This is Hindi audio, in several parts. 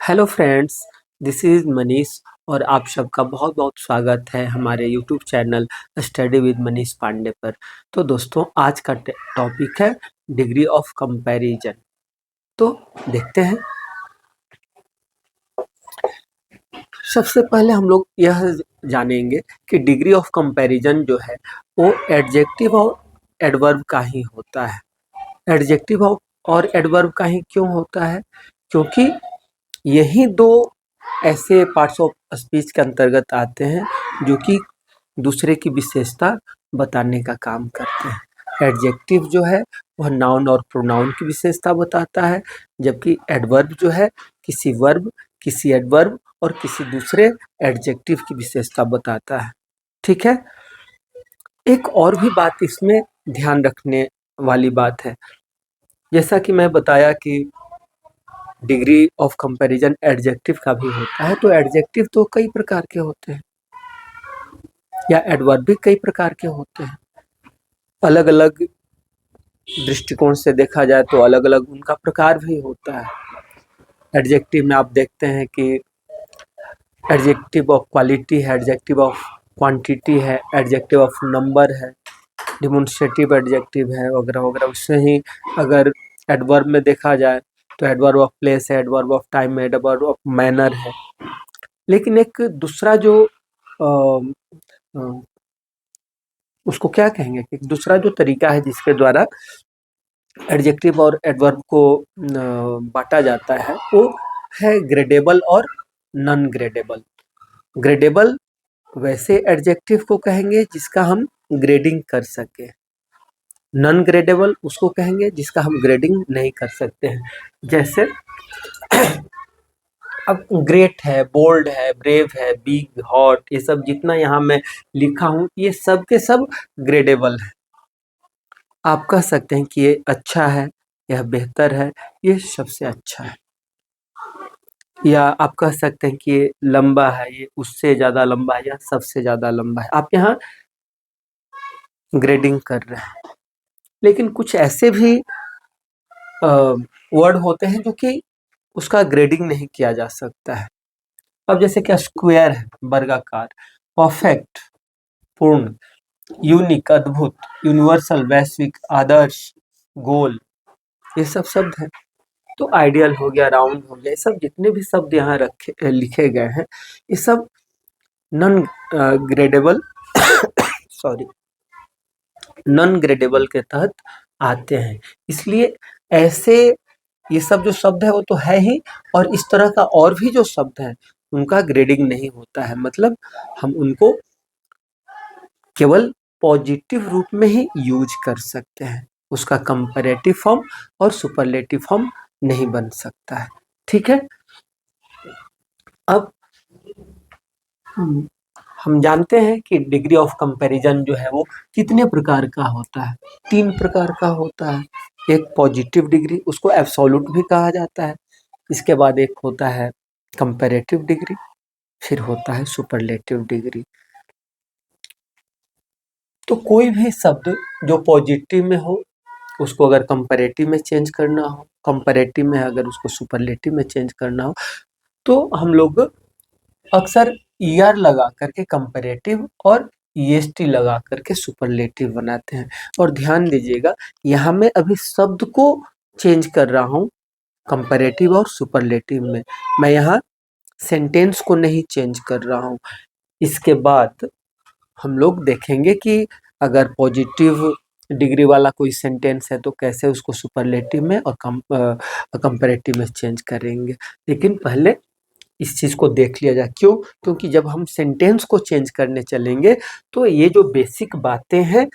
Hello friends, this is Manish और आप सबका बहुत बहुत स्वागत है हमारे YouTube channel study with Manish Pandey पर। तो दोस्तों, आज का टॉपिक है डिग्री ऑफ कंपैरिजन। तो देखते हैं। सबसे पहले हम लोग यह जानेंगे कि डिग्री ऑफ कंपैरिजन जो है वो एडजेक्टिव और एडवर्ब का ही होता है। एडजेक्टिव और एडवर्ब का ही क्यों होता है? क्योंकि यही दो ऐसे पार्ट्स ऑफ स्पीच के अंतर्गत आते हैं जो कि दूसरे की विशेषता बताने का काम करते हैं। एडजेक्टिव जो है वह नाउन और प्रोनाउन की विशेषता बताता है, जबकि एडवर्ब जो है किसी वर्ब, किसी एडवर्ब और किसी दूसरे एडजेक्टिव की विशेषता बताता है। ठीक है। एक और भी बात इसमें ध्यान रखने वाली बात है। जैसा कि मैं बताया कि डिग्री ऑफ कंपैरिजन एडजेक्टिव का भी होता है, तो एडजेक्टिव तो कई प्रकार के होते हैं या एडवर्ब भी कई प्रकार के होते हैं। अलग अलग दृष्टिकोण से देखा जाए तो अलग अलग उनका प्रकार भी होता है। एडजेक्टिव में आप देखते हैं कि एडजेक्टिव ऑफ क्वालिटी है, एडजेक्टिव ऑफ क्वांटिटी है, एडजेक्टिव ऑफ नंबर है, डिमॉन्स्ट्रेटिव एडजेक्टिव है वगैरह वगैरह। उससे ही अगर एडवर्ब में देखा जाए तो एडवर्ब ऑफ प्लेस है, एडवर्ब ऑफ टाइम है, एडवर्ब ऑफ मैनर है। लेकिन एक दूसरा जो उसको क्या कहेंगे कि दूसरा जो तरीका है जिसके द्वारा एडजेक्टिव और एडवर्ब को बांटा जाता है वो है ग्रेडेबल और नॉन ग्रेडेबल। ग्रेडेबल वैसे एडजेक्टिव को कहेंगे जिसका हम ग्रेडिंग कर सके। नॉन ग्रेडेबल उसको कहेंगे जिसका हम ग्रेडिंग नहीं कर सकते हैं। जैसे अब ग्रेट है, बोल्ड है, ब्रेव है, बिग, हॉट, ये सब जितना यहाँ मैं लिखा हूँ ये सब के सब ग्रेडेबल है। आप कह सकते हैं कि ये अच्छा है, यह बेहतर है, ये सबसे अच्छा है। या आप कह सकते हैं कि ये लंबा है, ये उससे ज़्यादा लंबा है या सबसे ज़्यादा लंबा है। आप यहाँ ग्रेडिंग कर रहे हैं। लेकिन कुछ ऐसे भी वर्ड होते हैं जो कि उसका ग्रेडिंग नहीं किया जा सकता है। अब जैसे क्या स्क्वायर है, वर्गाकार, परफेक्ट, पूर्ण, यूनिक, अद्भुत, यूनिवर्सल, वैश्विक, आदर्श, गोल, ये सब शब्द हैं। तो आइडियल हो गया, राउंड हो गया, ये सब जितने भी शब्द यहाँ रखे लिखे गए हैं ये सब non gradable sorry non gradable के तहत आते हैं। इसलिए ऐसे ये सब जो शब्द है वो तो है ही, और इस तरह का और भी जो शब्द है उनका ग्रेडिंग नहीं होता है। मतलब हम उनको केवल पॉजिटिव रूप में ही यूज कर सकते हैं, उसका कंपैरेटिव फॉर्म और सुपरलेटिव फॉर्म नहीं बन सकता है। ठीक है। अब हम जानते हैं कि डिग्री ऑफ कंपैरिजन जो है वो कितने प्रकार का होता है। 3 प्रकार का होता है। एक पॉजिटिव डिग्री, उसको एब्सोल्यूट भी कहा जाता है। इसके बाद एक होता है कंपैरेटिव डिग्री, फिर होता है सुपरलेटिव डिग्री। तो कोई भी शब्द जो पॉजिटिव में हो उसको अगर कंपैरेटिव में चेंज करना हो, कंपैरेटिव में अगर उसको सुपरलेटिव में चेंज करना हो, तो हम लोग अक्सर ईआर लगा करके कंपैरेटिव और ईएसटी लगा करके सुपरलेटिव बनाते हैं। और ध्यान दीजिएगा, यहाँ मैं अभी शब्द को चेंज कर रहा हूँ कंपैरेटिव और सुपरलेटिव में, मैं यहाँ सेंटेंस को नहीं चेंज कर रहा हूँ। इसके बाद हम लोग देखेंगे कि अगर पॉजिटिव डिग्री वाला कोई सेंटेंस है तो कैसे उसको सुपरलेटिव में और कंपैरेटिव में चेंज करेंगे। लेकिन पहले इस चीज़ को देख लिया जाए। क्यों? क्योंकि जब हम सेंटेंस को चेंज करने चलेंगे तो ये जो बेसिक बातें हैं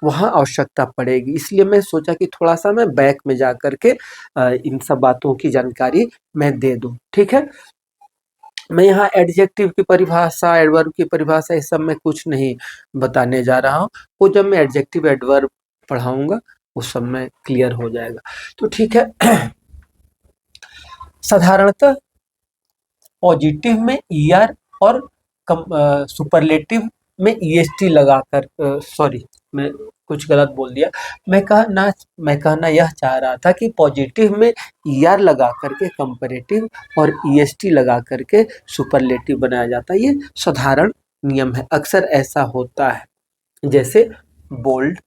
वहाँ आवश्यकता पड़ेगी। इसलिए मैं सोचा कि थोड़ा-सा मैं बैक में जा कर के इन सब बातों की जानकारी मैं दे दूँ। ठीक है? मैं यहाँ एडजेक्टिव की परिभाषा, एडवर्ब की परिभाषा, ये सब मैं कुछ नहीं बताने जा रहा हूँ। वो जब मैं एडजेक्टिव, एडवर्ब पढ़ाऊँगा उस सब में क्लियर हो जाएगा। तो ठीक है। साधारणतः पॉजिटिव में ईआर और सुपरलेटिव में ईएसटी लगाकर, सॉरी, मैं कुछ गलत बोल दिया। मैं कहना यह चाह रहा था कि पॉजिटिव में ईआर लगा करके कंपैरेटिव और ईएसटी लगा करके सुपरलेटिव बनाया जाता है। ये साधारण नियम है, अक्सर ऐसा होता है। जैसे बोल्ड,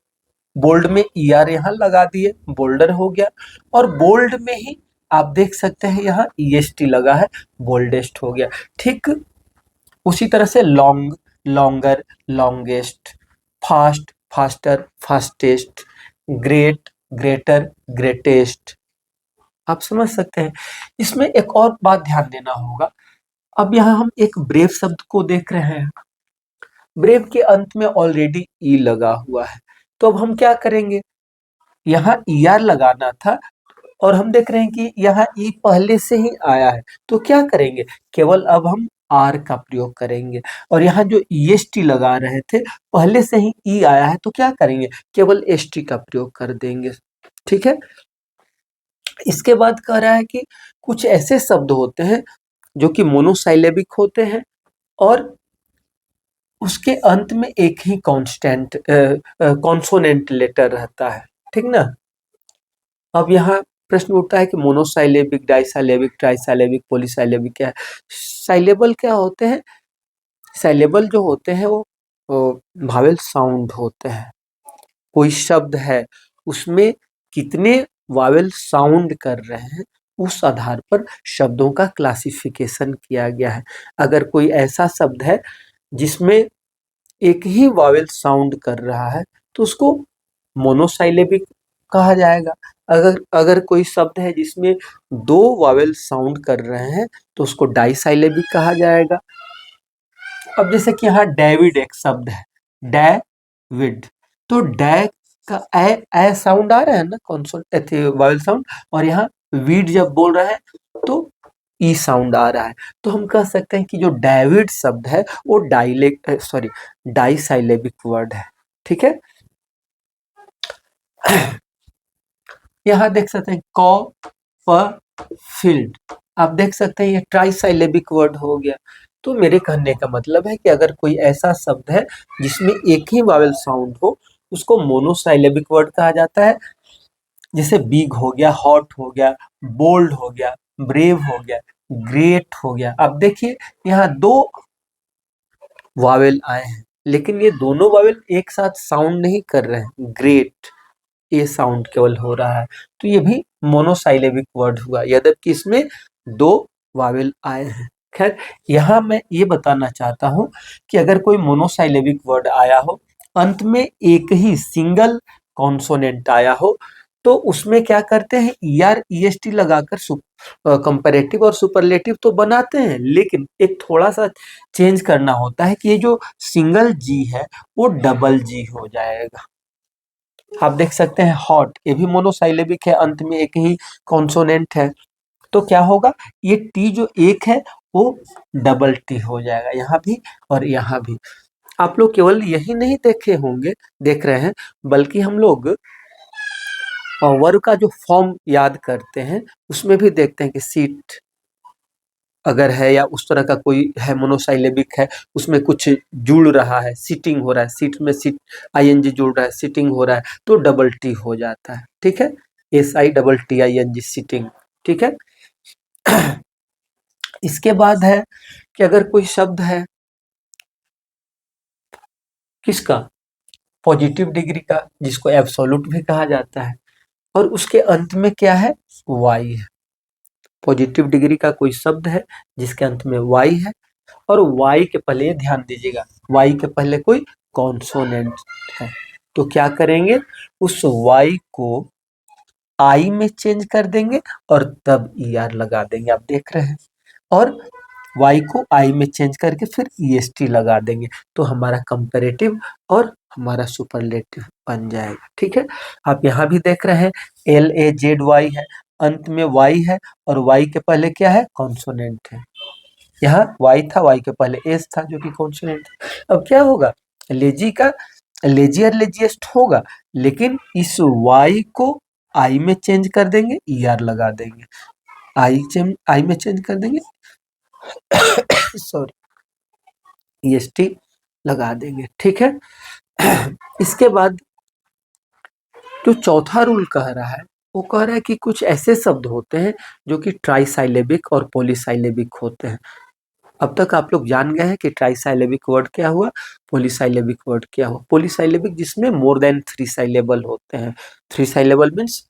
बोल्ड में ईआर यहाँ लगा दिए, बोल्डर हो गया। और बोल्ड में ही आप देख सकते हैं यहाँ ईएसटी लगा है, बोल्डेस्ट हो गया। ठीक उसी तरह से long, longer, longest, fast, faster, fastest, great, greater, greatest. आप समझ सकते हैं। इसमें एक और बात ध्यान देना होगा। अब यहाँ हम एक ब्रेव शब्द को देख रहे हैं। ब्रेव के अंत में ऑलरेडी ई लगा हुआ है, तो अब हम क्या करेंगे, यहाँ ईआर लगाना था और हम देख रहे हैं कि यहाँ ई पहले से ही आया है, तो क्या करेंगे, केवल अब हम आर का प्रयोग करेंगे। और यहाँ जो ईएसटी लगा रहे थे, पहले से ही ई आया है, तो क्या करेंगे, केवल एसटी का प्रयोग कर देंगे। ठीक है। इसके बाद कह रहा है कि कुछ ऐसे शब्द होते हैं जो कि मोनोसाइलेबिक होते हैं और उसके अंत में एक ही कॉन्स्टेंट कॉन्सोनेंट लेटर रहता है। ठीक ना। अब यहाँ प्रश्न उठता है कि मोनोसाइलेबिक, डाइसाइलेबिक, ट्राइसाइलेबिक, पॉलीसाइलेबिक क्या है। साइलेबल क्या होते हैं, साइलेबल जो होते हैं वो भावेल साउंड होते हैं। कोई शब्द है उसमें कितने वावेल साउंड कर रहे हैं, उस आधार पर शब्दों का क्लासिफिकेशन किया गया है। अगर कोई ऐसा शब्द है जिसमें एक ही वावेल साउंड कर रहा है, तो उसको मोनोसाइलेबिक कहा जाएगा। अगर अगर कोई शब्द है जिसमें दो वावेल साउंड कर रहे हैं, तो उसको डाइसाइलेबिक कहा जाएगा। अब जैसे कि यहाँ डेविड एक शब्द है, डेविड, तो डै का ए साउंड आ रहा है ना, कॉन्सोनेंट वावेल साउंड, और यहाँ वीड जब बोल रहा है तो ई साउंड आ रहा है। तो हम कह सकते हैं कि जो डेविड शब्द है वो डाइसाइलेबिक वर्ड है। ठीक है। यहाँ देख सकते हैं फील्ड, आप देख सकते हैं ये ट्राइसाइलेबिक वर्ड हो गया। तो मेरे कहने का मतलब है कि अगर कोई ऐसा शब्द है जिसमें एक ही वावेल साउंड हो, उसको मोनोसाइलेबिक वर्ड कहा जाता है। जैसे बिग हो गया, हॉट हो गया, बोल्ड हो गया, ब्रेव हो गया, ग्रेट हो गया। अब देखिए यहाँ दो वावेल आए हैं, लेकिन ये दोनों वावेल एक साथ साउंड नहीं कर रहे हैं। ग्रेट, ये साउंड केवल हो रहा है, तो ये भी मोनोसाइलेबिक वर्ड हुआ, यद्यपि इसमें दो वावेल आए हैं। खैर, यहाँ मैं ये बताना चाहता हूँ कि अगर कोई मोनोसाइलेबिक वर्ड आया हो, अंत में एक ही सिंगल कॉन्सोनेंट आया हो, तो उसमें क्या करते हैं, ईआर ईएसटी लगाकर कंपैरेटिव और सुपरलेटिव तो बनाते हैं, लेकिन एक थोड़ा सा चेंज करना होता है कि ये जो सिंगल जी है वो डबल जी हो जाएगा। आप देख सकते हैं हॉट, ये भी मोनोसाइलेबिक है, अंत में एक ही कॉन्सोनेंट है, तो क्या होगा, ये टी जो एक है वो डबल टी हो जाएगा, यहाँ भी और यहाँ भी। आप लोग केवल यही नहीं देख रहे हैं, बल्कि हम लोग वर्ब का जो फॉर्म याद करते हैं उसमें भी देखते हैं कि सीट अगर है या उस तरह का कोई है, मोनोसाइलेबिक है, उसमें कुछ जुड़ रहा है, सीटिंग हो रहा है, सीट में सीट आईएनजी जुड़ रहा है, सीटिंग हो रहा है, तो डबल टी हो जाता है। ठीक है, SITTING सीटिंग। ठीक है। इसके बाद है कि अगर कोई शब्द है किसका, पॉजिटिव डिग्री का, जिसको एब्सोल्यूट भी कहा जाता है, और उसके अंत में क्या है, वाई है। पॉजिटिव डिग्री का कोई शब्द है जिसके अंत में वाई है, और वाई के पहले ध्यान दीजिएगा, वाई के पहले कोई कॉन्सोनेंट है, तो क्या करेंगे, उस वाई को आई में चेंज कर देंगे और तब ER लगा देंगे। आप देख रहे हैं, और वाई को आई में चेंज करके फिर EST लगा देंगे, तो हमारा कंपैरेटिव और हमारा सुपरलेटिव बन जाएगा। ठीक है। आप यहाँ भी देख रहे हैं LAZY है, अंत में वाई है, और वाई के पहले क्या है, कॉन्सोनेंट है। यहाँ वाई था, वाई के पहले एस था जो कि कॉन्सोनेंट था। अब क्या होगा, लेजी का लेजियर लेजिएस्ट होगा, लेकिन इस वाई को आई में चेंज कर देंगे, ER लगा देंगे, आई में चेंज कर देंगे सॉरी EST लगा देंगे। ठीक है। इसके बाद जो चौथा रूल कह रहा है वो कह रहा है कि कुछ ऐसे शब्द होते हैं जो कि ट्राइसाइलेबिक और पॉलीसाइलेबिक होते हैं। अब तक आप लोग जान गए हैं कि ट्राइसाइलेबिक वर्ड क्या हुआ, पॉलीसाइलेबिक वर्ड क्या हुआ। पॉलीसाइलेबिक जिसमें मोर देन 3 साइलेबल होते हैं। 3 साइलेबल मीन्स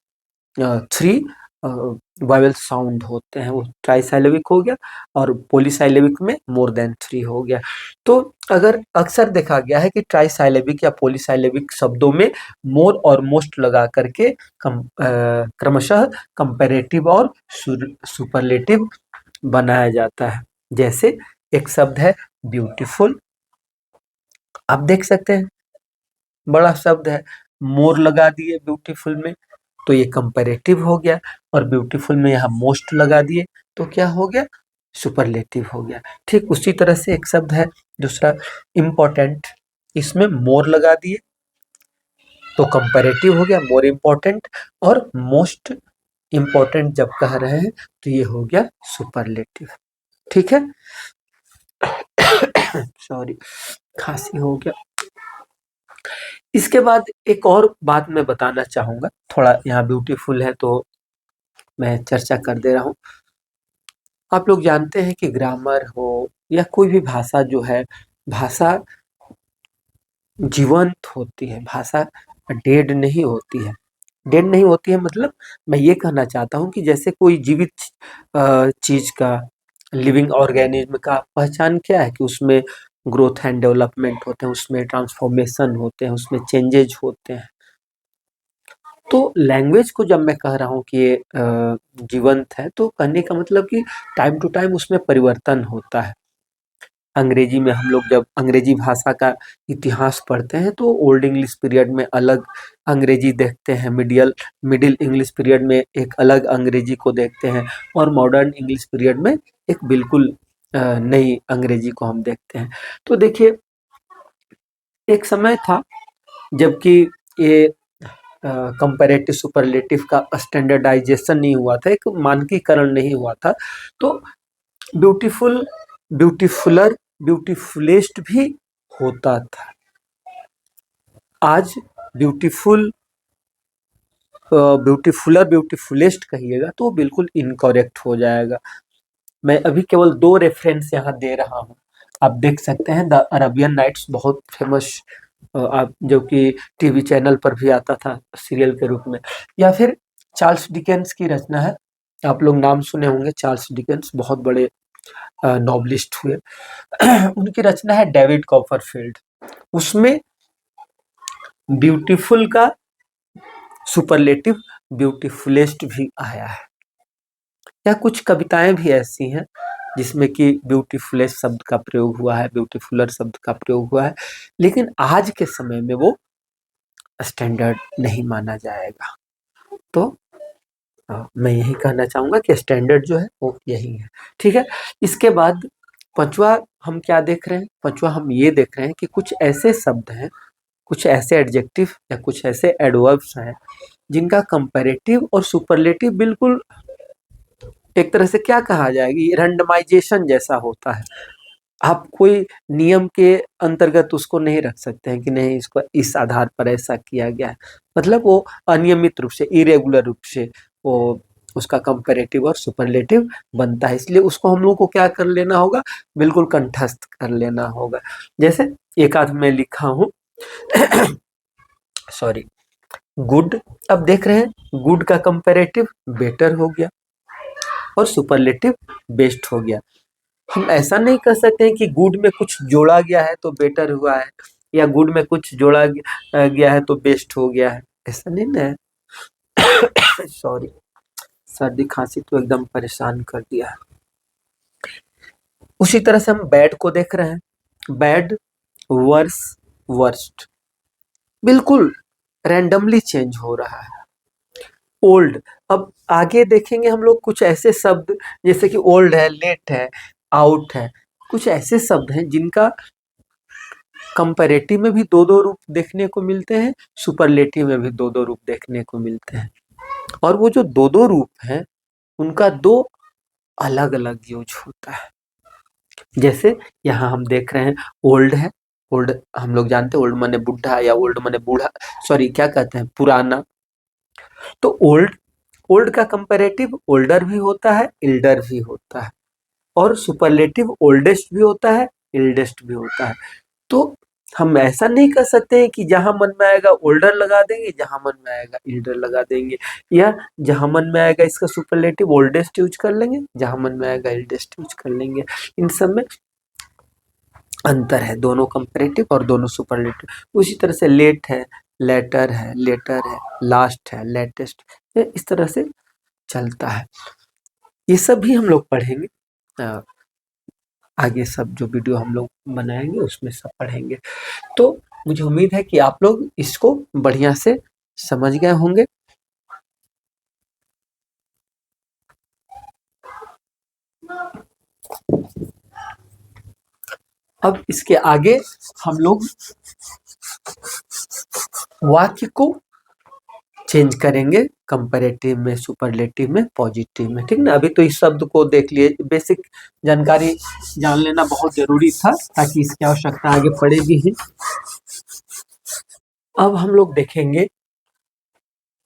3 वावेल साउंड होते हैं, वो ट्राइसाइलेबिक हो गया। और पॉलीसाइलेबिक में मोर देन 3 हो गया। तो अगर अक्सर देखा गया है कि ट्राइसाइलेबिक या पॉलीसाइलेबिक शब्दों में मोर और मोस्ट लगा करके क्रमशः कंपैरेटिव और सुपरलेटिव बनाया जाता है। जैसे एक शब्द है ब्यूटीफुल, आप देख सकते हैं बड़ा शब्द है, मोर लगा दिए ब्यूटीफुल में तो ये कंपैरेटिव हो गया, और ब्यूटीफुल में यहाँ मोस्ट लगा दिए तो क्या हो गया, सुपरलेटिव हो गया। ठीक उसी तरह से एक शब्द है दूसरा इम्पोर्टेंट, इसमें मोर लगा दिए तो कंपैरेटिव हो गया मोर इम्पोर्टेंट, और मोस्ट इम्पोर्टेंट जब कह रहे हैं तो ये हो गया सुपरलेटिव। ठीक है सॉरी खांसी हो गया। इसके बाद एक और बात मैं बताना चाहूंगा, थोड़ा यहाँ ब्यूटीफुल है तो मैं चर्चा कर दे रहा हूँ। आप लोग जानते हैं कि ग्रामर हो या कोई भी भाषा जो है, भाषा जीवंत होती है, भाषा डेड नहीं होती है। डेड नहीं होती है मतलब मैं ये कहना चाहता हूँ कि जैसे कोई जीवित चीज का, लिविंग ऑर्गेनिज्म का पहचान क्या है कि उसमें ग्रोथ एंड डेवलपमेंट होते हैं, उसमें ट्रांसफॉर्मेशन होते हैं, उसमें चेंजेज होते हैं। तो लैंग्वेज को जब मैं कह रहा हूँ कि ये जीवंत है तो कहने का मतलब कि टाइम टू टाइम उसमें परिवर्तन होता है। अंग्रेजी में हम लोग जब अंग्रेजी भाषा का इतिहास पढ़ते हैं तो ओल्ड इंग्लिश पीरियड में अलग अंग्रेजी देखते हैं, मिडिल मिडिल इंग्लिश पीरियड में एक अलग अंग्रेजी को देखते हैं, और मॉडर्न इंग्लिश पीरियड में एक बिल्कुल नई अंग्रेजी को हम देखते हैं। तो देखिए एक समय था जबकि ये कंपैरेटिव सुपरलेटिव का स्टैंडर्डाइजेशन नहीं हुआ था, एक मानकीकरण नहीं हुआ था, तो ब्यूटीफुल, ब्यूटीफुलर, ब्यूटीफुलेस्ट भी होता था। आज ब्यूटीफुल, ब्यूटीफुलर, ब्यूटीफुलेस्ट कहिएगा तो बिल्कुल इनकरेक्ट हो जाएगा। मैं अभी केवल 2 रेफरेंस यहाँ दे रहा हूँ, आप देख सकते हैं। द अरेबियन नाइट्स बहुत फेमस, आप जो कि टीवी चैनल पर भी आता था सीरियल के रूप में, या फिर चार्ल्स डिकेंस की रचना है, आप लोग नाम सुने होंगे, चार्ल्स डिकेंस बहुत बड़े नॉवलिस्ट हुए। उनकी रचना है डेविड कॉपरफील्ड, उसमें ब्यूटीफुल का सुपरलेटिव ब्यूटीफुलेस्ट भी आया है। या कुछ कविताएं भी ऐसी हैं जिसमें कि ब्यूटीफुलेस्ट शब्द का प्रयोग हुआ है, ब्यूटीफुलर शब्द का प्रयोग हुआ है, लेकिन आज के समय में वो स्टैंडर्ड नहीं माना जाएगा। तो मैं यही कहना चाहूंगा कि स्टैंडर्ड जो है वो यही है। ठीक है, इसके बाद पांचवा हम क्या देख रहे हैं, पांचवा हम ये देख रहे हैं कि कुछ ऐसे शब्द हैं, कुछ ऐसे एडजेक्टिव या कुछ ऐसे एडवर्ब्स हैं जिनका कंपैरेटिव और सुपरलेटिव बिल्कुल एक तरह से क्या कहा जाएगी, रैंडमाइजेशन जैसा होता है। आप कोई नियम के अंतर्गत उसको नहीं रख सकते हैं कि नहीं इसको इस आधार पर ऐसा किया गया है, मतलब वो अनियमित रूप से, इरेगुलर रूप से वो उसका कंपैरेटिव और सुपरलेटिव बनता है। इसलिए उसको हम लोग को क्या कर लेना होगा, बिल्कुल कंठस्थ कर लेना होगा। जैसे एक आध में लिखा हूं सॉरी, गुड, अब देख रहे हैं गुड का कंपैरेटिव बेटर हो गया और सुपरलेटिव बेस्ट हो गया। हम ऐसा नहीं कर सकते हैं कि गुड में कुछ जोड़ा गया है तो बेटर हुआ है, या गुड में कुछ जोड़ा गया है तो बेस्ट हो गया है, ऐसा नहीं ना है। सॉरी, सर्दी खांसी तो एकदम परेशान कर दिया है। उसी तरह से हम बैड को देख रहे हैं, बैड, वर्स, वर्स्ट, बिल्कुल रैंडमली चेंज हो रहा है। ओल्ड, अब आगे देखेंगे हम लोग कुछ ऐसे शब्द जैसे कि ओल्ड है, लेट है, आउट है, कुछ ऐसे शब्द हैं जिनका कंपैरेटिव में भी दो दो रूप देखने को मिलते हैं, सुपरलेटिव में भी दो दो रूप देखने को मिलते हैं। और वो जो दो दो रूप हैं उनका दो अलग अलग यूज होता है। जैसे यहाँ हम देख रहे हैं ओल्ड है, ओल्ड हम लोग जानते हैं ओल्ड माने बुढ़ा, या ओल्ड माने बूढ़ा, सॉरी क्या कहते हैं, पुराना, तो ओल्ड ओल्ड का कंपैरेटिव ओल्डर भी होता है, इल्डर भी होता है, और सुपरलेटिव ओल्डेस्ट भी होता है, इल्डेस्ट भी होता है। तो हम ऐसा नहीं कर सकते हैं कि जहां मन में आएगा ओल्डर लगा देंगे, जहां मन में आएगा इल्डर लगा देंगे, या जहां मन में आएगा इसका सुपरलेटिव ओल्डेस्ट यूज कर लेंगे, जहां मन में आएगा इल्डेस्ट यूज कर लेंगे। इन सब में अंतर है, दोनों कंपैरेटिव और दोनों सुपरलेटिव। उसी तरह से लेट है, लेटर है, लेटर है, लास्ट है, लेटेस्ट, ये इस तरह से चलता है। ये सब भी हम लोग पढ़ेंगे, आगे सब जो वीडियो हम लोग बनाएंगे उसमें सब पढ़ेंगे। तो मुझे उम्मीद है कि आप लोग इसको बढ़िया से समझ गए होंगे। अब इसके आगे हम लोग वाक्य को चेंज करेंगे, कंपैरेटिव में, सुपरलेटिव में, पॉजिटिव में, ठीक ना। अभी तो इस शब्द को देख लिए, बेसिक जानकारी जान लेना बहुत जरूरी था ताकि इसकी आवश्यकता आगे पड़ेगी ही। अब हम लोग देखेंगे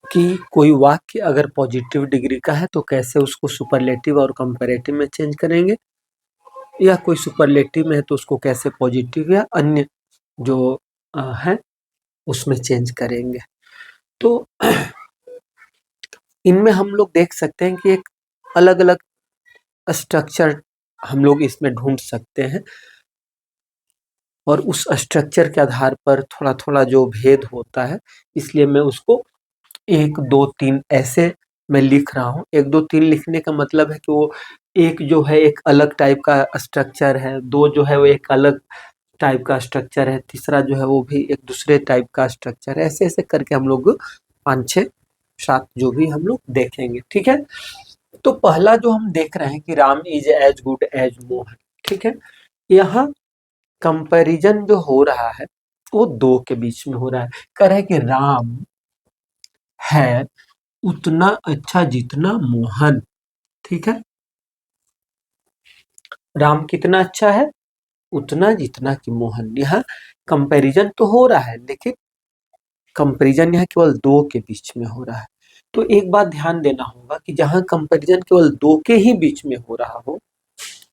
कि कोई वाक्य अगर पॉजिटिव डिग्री का है तो कैसे उसको सुपरलेटिव और कंपैरेटिव में चेंज करेंगे, या कोई सुपरलेटिव में है तो उसको कैसे पॉजिटिव या अन्य जो है उसमें चेंज करेंगे। तो इनमें हम लोग देख सकते हैं कि एक अलग अलग स्ट्रक्चर हम लोग इसमें ढूंढ सकते हैं, और उस स्ट्रक्चर के आधार पर थोड़ा थोड़ा जो भेद होता है, इसलिए मैं उसको 1, 2, 3 ऐसे मैं लिख रहा हूँ। 1, 2, 3 लिखने का मतलब है कि वो एक जो है एक अलग टाइप का स्ट्रक्चर है, 2 जो है वो एक अलग टाइप का स्ट्रक्चर है, तीसरा जो है वो भी एक दूसरे टाइप का स्ट्रक्चर है। ऐसे ऐसे करके हम लोग 5, 6, 7 जो भी हम लोग देखेंगे, ठीक है। तो पहला जो हम देख रहे हैं कि Ram is as good as Mohan, ठीक है। यहाँ कंपैरिजन जो हो रहा है वो 2 के बीच में हो रहा है। कह रहा है कि राम है उतना अच्छा जितना मोहन, ठीक है। राम कितना अच्छा है, उतना जितना कि मोहन। यहाँ कंपैरिजन तो हो रहा है, लेकिन कंपैरिजन यहाँ केवल 2 के बीच में हो रहा है। तो एक बात ध्यान देना होगा कि जहाँ कंपैरिजन केवल 2 के ही बीच में हो रहा हो,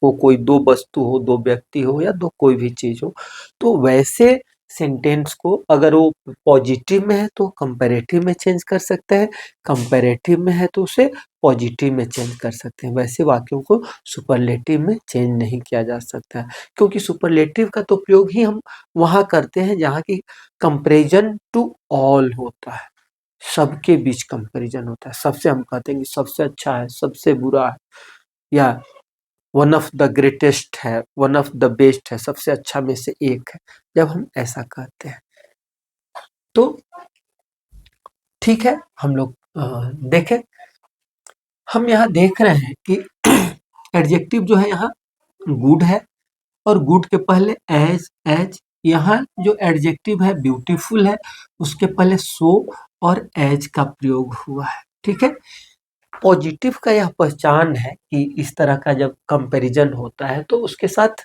वो कोई 2 वस्तु हो, 2 व्यक्ति हो, या 2 कोई भी चीज हो, तो वैसे सेंटेंस को अगर वो पॉजिटिव में है तो कंपैरेटिव में चेंज कर सकते हैं, कंपैरेटिव में है तो उसे पॉजिटिव में चेंज कर सकते हैं। वैसे वाक्यों को सुपरलेटिव में चेंज नहीं किया जा सकता है, क्योंकि सुपरलेटिव का तो प्रयोग ही हम वहां करते हैं जहाँ की कंपैरिजन टू ऑल होता है, सबके बीच कंपैरिजन होता है। सबसे हम कहते हैं कि सबसे अच्छा है, सबसे बुरा है, या वन ऑफ द ग्रेटेस्ट है, वन ऑफ द बेस्ट है, सबसे अच्छा में से एक है, जब हम ऐसा कहते हैं। तो ठीक है, हम लोग देखें। हम यहाँ देख रहे हैं कि एडजेक्टिव जो है यहाँ गुड है, और गुड के पहले एज, एज। यहाँ जो एडजेक्टिव है ब्यूटीफुल है, उसके पहले सो और एज का प्रयोग हुआ है, ठीक है। पॉजिटिव का यह पहचान है कि इस तरह का जब कंपैरिजन होता है तो उसके साथ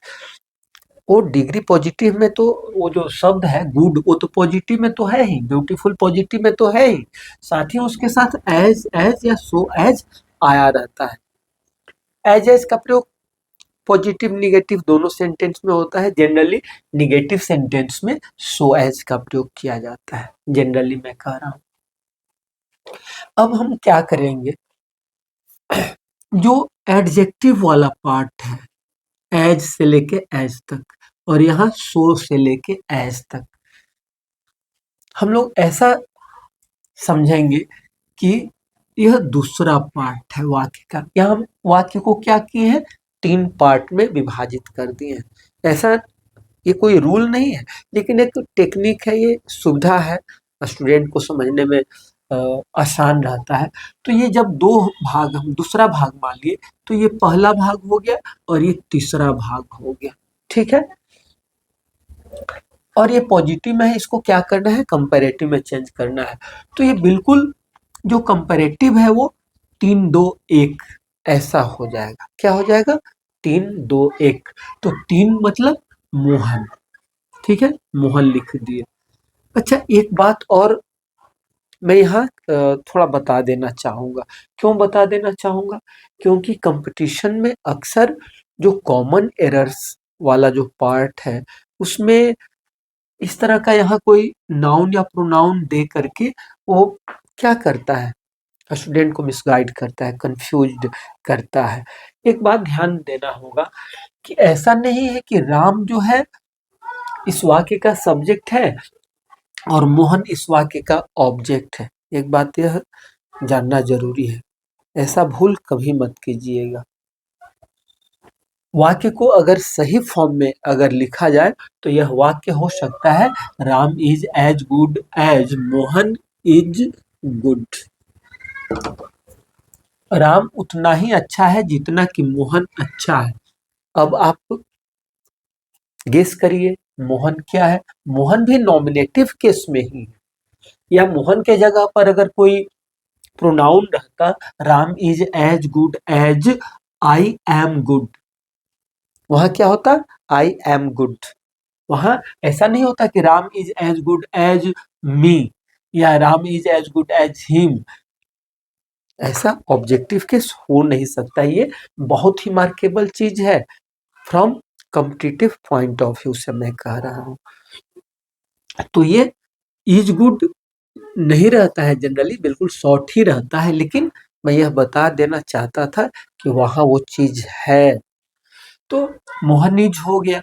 वो डिग्री पॉजिटिव में, तो वो जो शब्द है गुड वो तो पॉजिटिव में तो है ही, ब्यूटीफुल पॉजिटिव में तो है ही, साथ ही उसके साथ एज, एज या सो एज आया रहता है। एज का प्रयोग पॉजिटिव निगेटिव दोनों सेंटेंस में होता है। जनरली निगेटिव सेंटेंस में सो एज का प्रयोग किया जाता है, जनरली मैं कह रहा हूं। अब हम क्या करेंगे, जो एडजेक्टिव वाला पार्ट है एज से लेके एज तक, और यहाँ सो से लेके एज तक, हम लोग ऐसा समझेंगे कि यह दूसरा पार्ट है वाक्य का। यहाँ हम वाक्य को क्या किए हैं, 3 पार्ट में विभाजित कर दिए हैं। ऐसा ये कोई रूल नहीं है, लेकिन एक टेक्निक है, ये सुविधा है, स्टूडेंट को समझने में आसान रहता है। तो ये जब 2 भाग, हम दूसरा भाग मान लिए, तो ये पहला भाग हो गया और ये तीसरा भाग हो गया, ठीक है। और ये पॉजिटिव में है, इसको क्या करना है, कंपैरेटिव में चेंज करना है। तो ये बिल्कुल जो कंपैरेटिव है वो 3, 2, 1 ऐसा हो जाएगा। क्या हो जाएगा, 3, 2, 1। तो 3 मतलब मोहन, ठीक है, मोहन लिख दिए। अच्छा, एक बात और मैं यहाँ थोड़ा बता देना चाहूँगा। क्यों बता देना चाहूँगा? क्योंकि कंपटीशन में अक्सर जो कॉमन एरर्स वाला जो पार्ट है, उसमें इस तरह का यहाँ कोई नाउन या प्रोनाउन दे करके वो क्या करता है, स्टूडेंट को मिसगाइड करता है, कंफ्यूज्ड करता है। एक बात ध्यान देना होगा कि ऐसा नहीं है कि राम जो है इस वाक्य का सब्जेक्ट है और मोहन इस वाक्य का ऑब्जेक्ट है। एक बात यह जानना जरूरी है, ऐसा भूल कभी मत कीजिएगा। वाक्य को अगर सही फॉर्म में अगर लिखा जाए तो यह वाक्य हो सकता है, Ram is as good as Mohan is good. Ram उतना ही अच्छा है जितना कि मोहन अच्छा है। अब आप गेस करिए मोहन क्या है? मोहन भी नॉमिनेटिव केस में ही है, या मोहन के जगह पर अगर कोई प्रोनाउन रहता, Ram is as good as I am good, वहां क्या होता? I am good. वहां ऐसा नहीं होता कि Ram is as good as me या Ram is as good as him. ऐसा ऑब्जेक्टिव केस हो नहीं सकता। ये बहुत ही मार्केबल चीज है from competitive point of view से मैं कह रहा हूं। तो ये इज गुड नहीं रहता है, जनरली बिल्कुल शॉर्ट ही रहता है, लेकिन मैं यह बता देना चाहता था कि वहां वो चीज है। तो मोहन इज हो गया,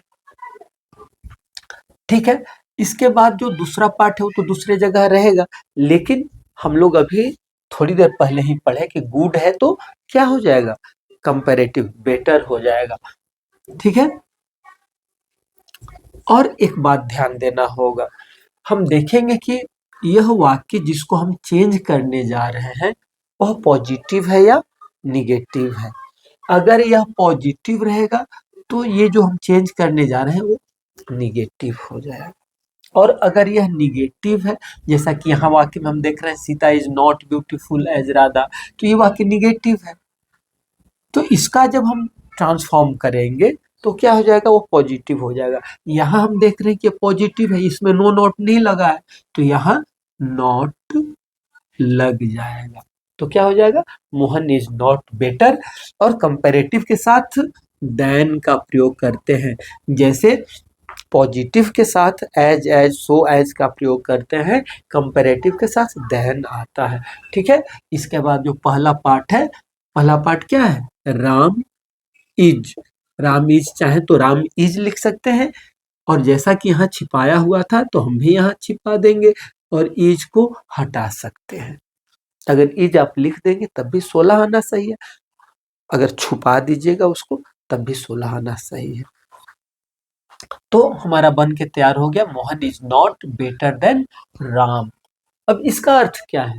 ठीक है। इसके बाद जो दूसरा पार्ट है वो तो दूसरे जगह रहेगा, लेकिन हम लोग अभी थोड़ी देर पहले ही पढ़े कि गुड है तो क्या हो जाएगा? कंपैरेटिव बेटर हो जाएगा, ठीक है। और एक बात ध्यान देना होगा, हम देखेंगे कि यह वाक्य जिसको हम चेंज करने जा रहे हैं वह पॉजिटिव है या निगेटिव है। अगर यह पॉजिटिव रहेगा तो ये जो हम चेंज करने जा रहे हैं वो निगेटिव हो जाएगा। और अगर यह निगेटिव है, जैसा कि यहाँ वाक्य में हम देख रहे हैं, Sita is not beautiful as Radha, तो ये वाक्य निगेटिव है। तो इसका जब हम ट्रांसफॉर्म करेंगे तो क्या हो जाएगा? वो पॉजिटिव हो जाएगा। यहाँ हम देख रहे हैं कि पॉजिटिव है, इसमें नो नॉट नहीं लगा है, तो यहाँ नॉट लग जाएगा। तो क्या हो जाएगा? Mohan is not better. और कंपैरेटिव के साथ देन का प्रयोग करते हैं, जैसे पॉजिटिव के साथ एज एज सो एज का प्रयोग करते हैं, कंपैरेटिव के साथ देन आता है, ठीक है। इसके बाद जो पहला पार्ट है, पहला पार्ट क्या है? राम इज। राम इज चाहे तो राम इज लिख सकते हैं, और जैसा कि यहाँ छिपाया हुआ था तो हम भी यहाँ छिपा देंगे और इज को हटा सकते हैं। अगर इज आप लिख देंगे तब भी 16 आना सही है, अगर छुपा दीजिएगा उसको तब भी 16 आना सही है। तो हमारा बन के तैयार हो गया, Mohan is not better than Ram. अब इसका अर्थ क्या है?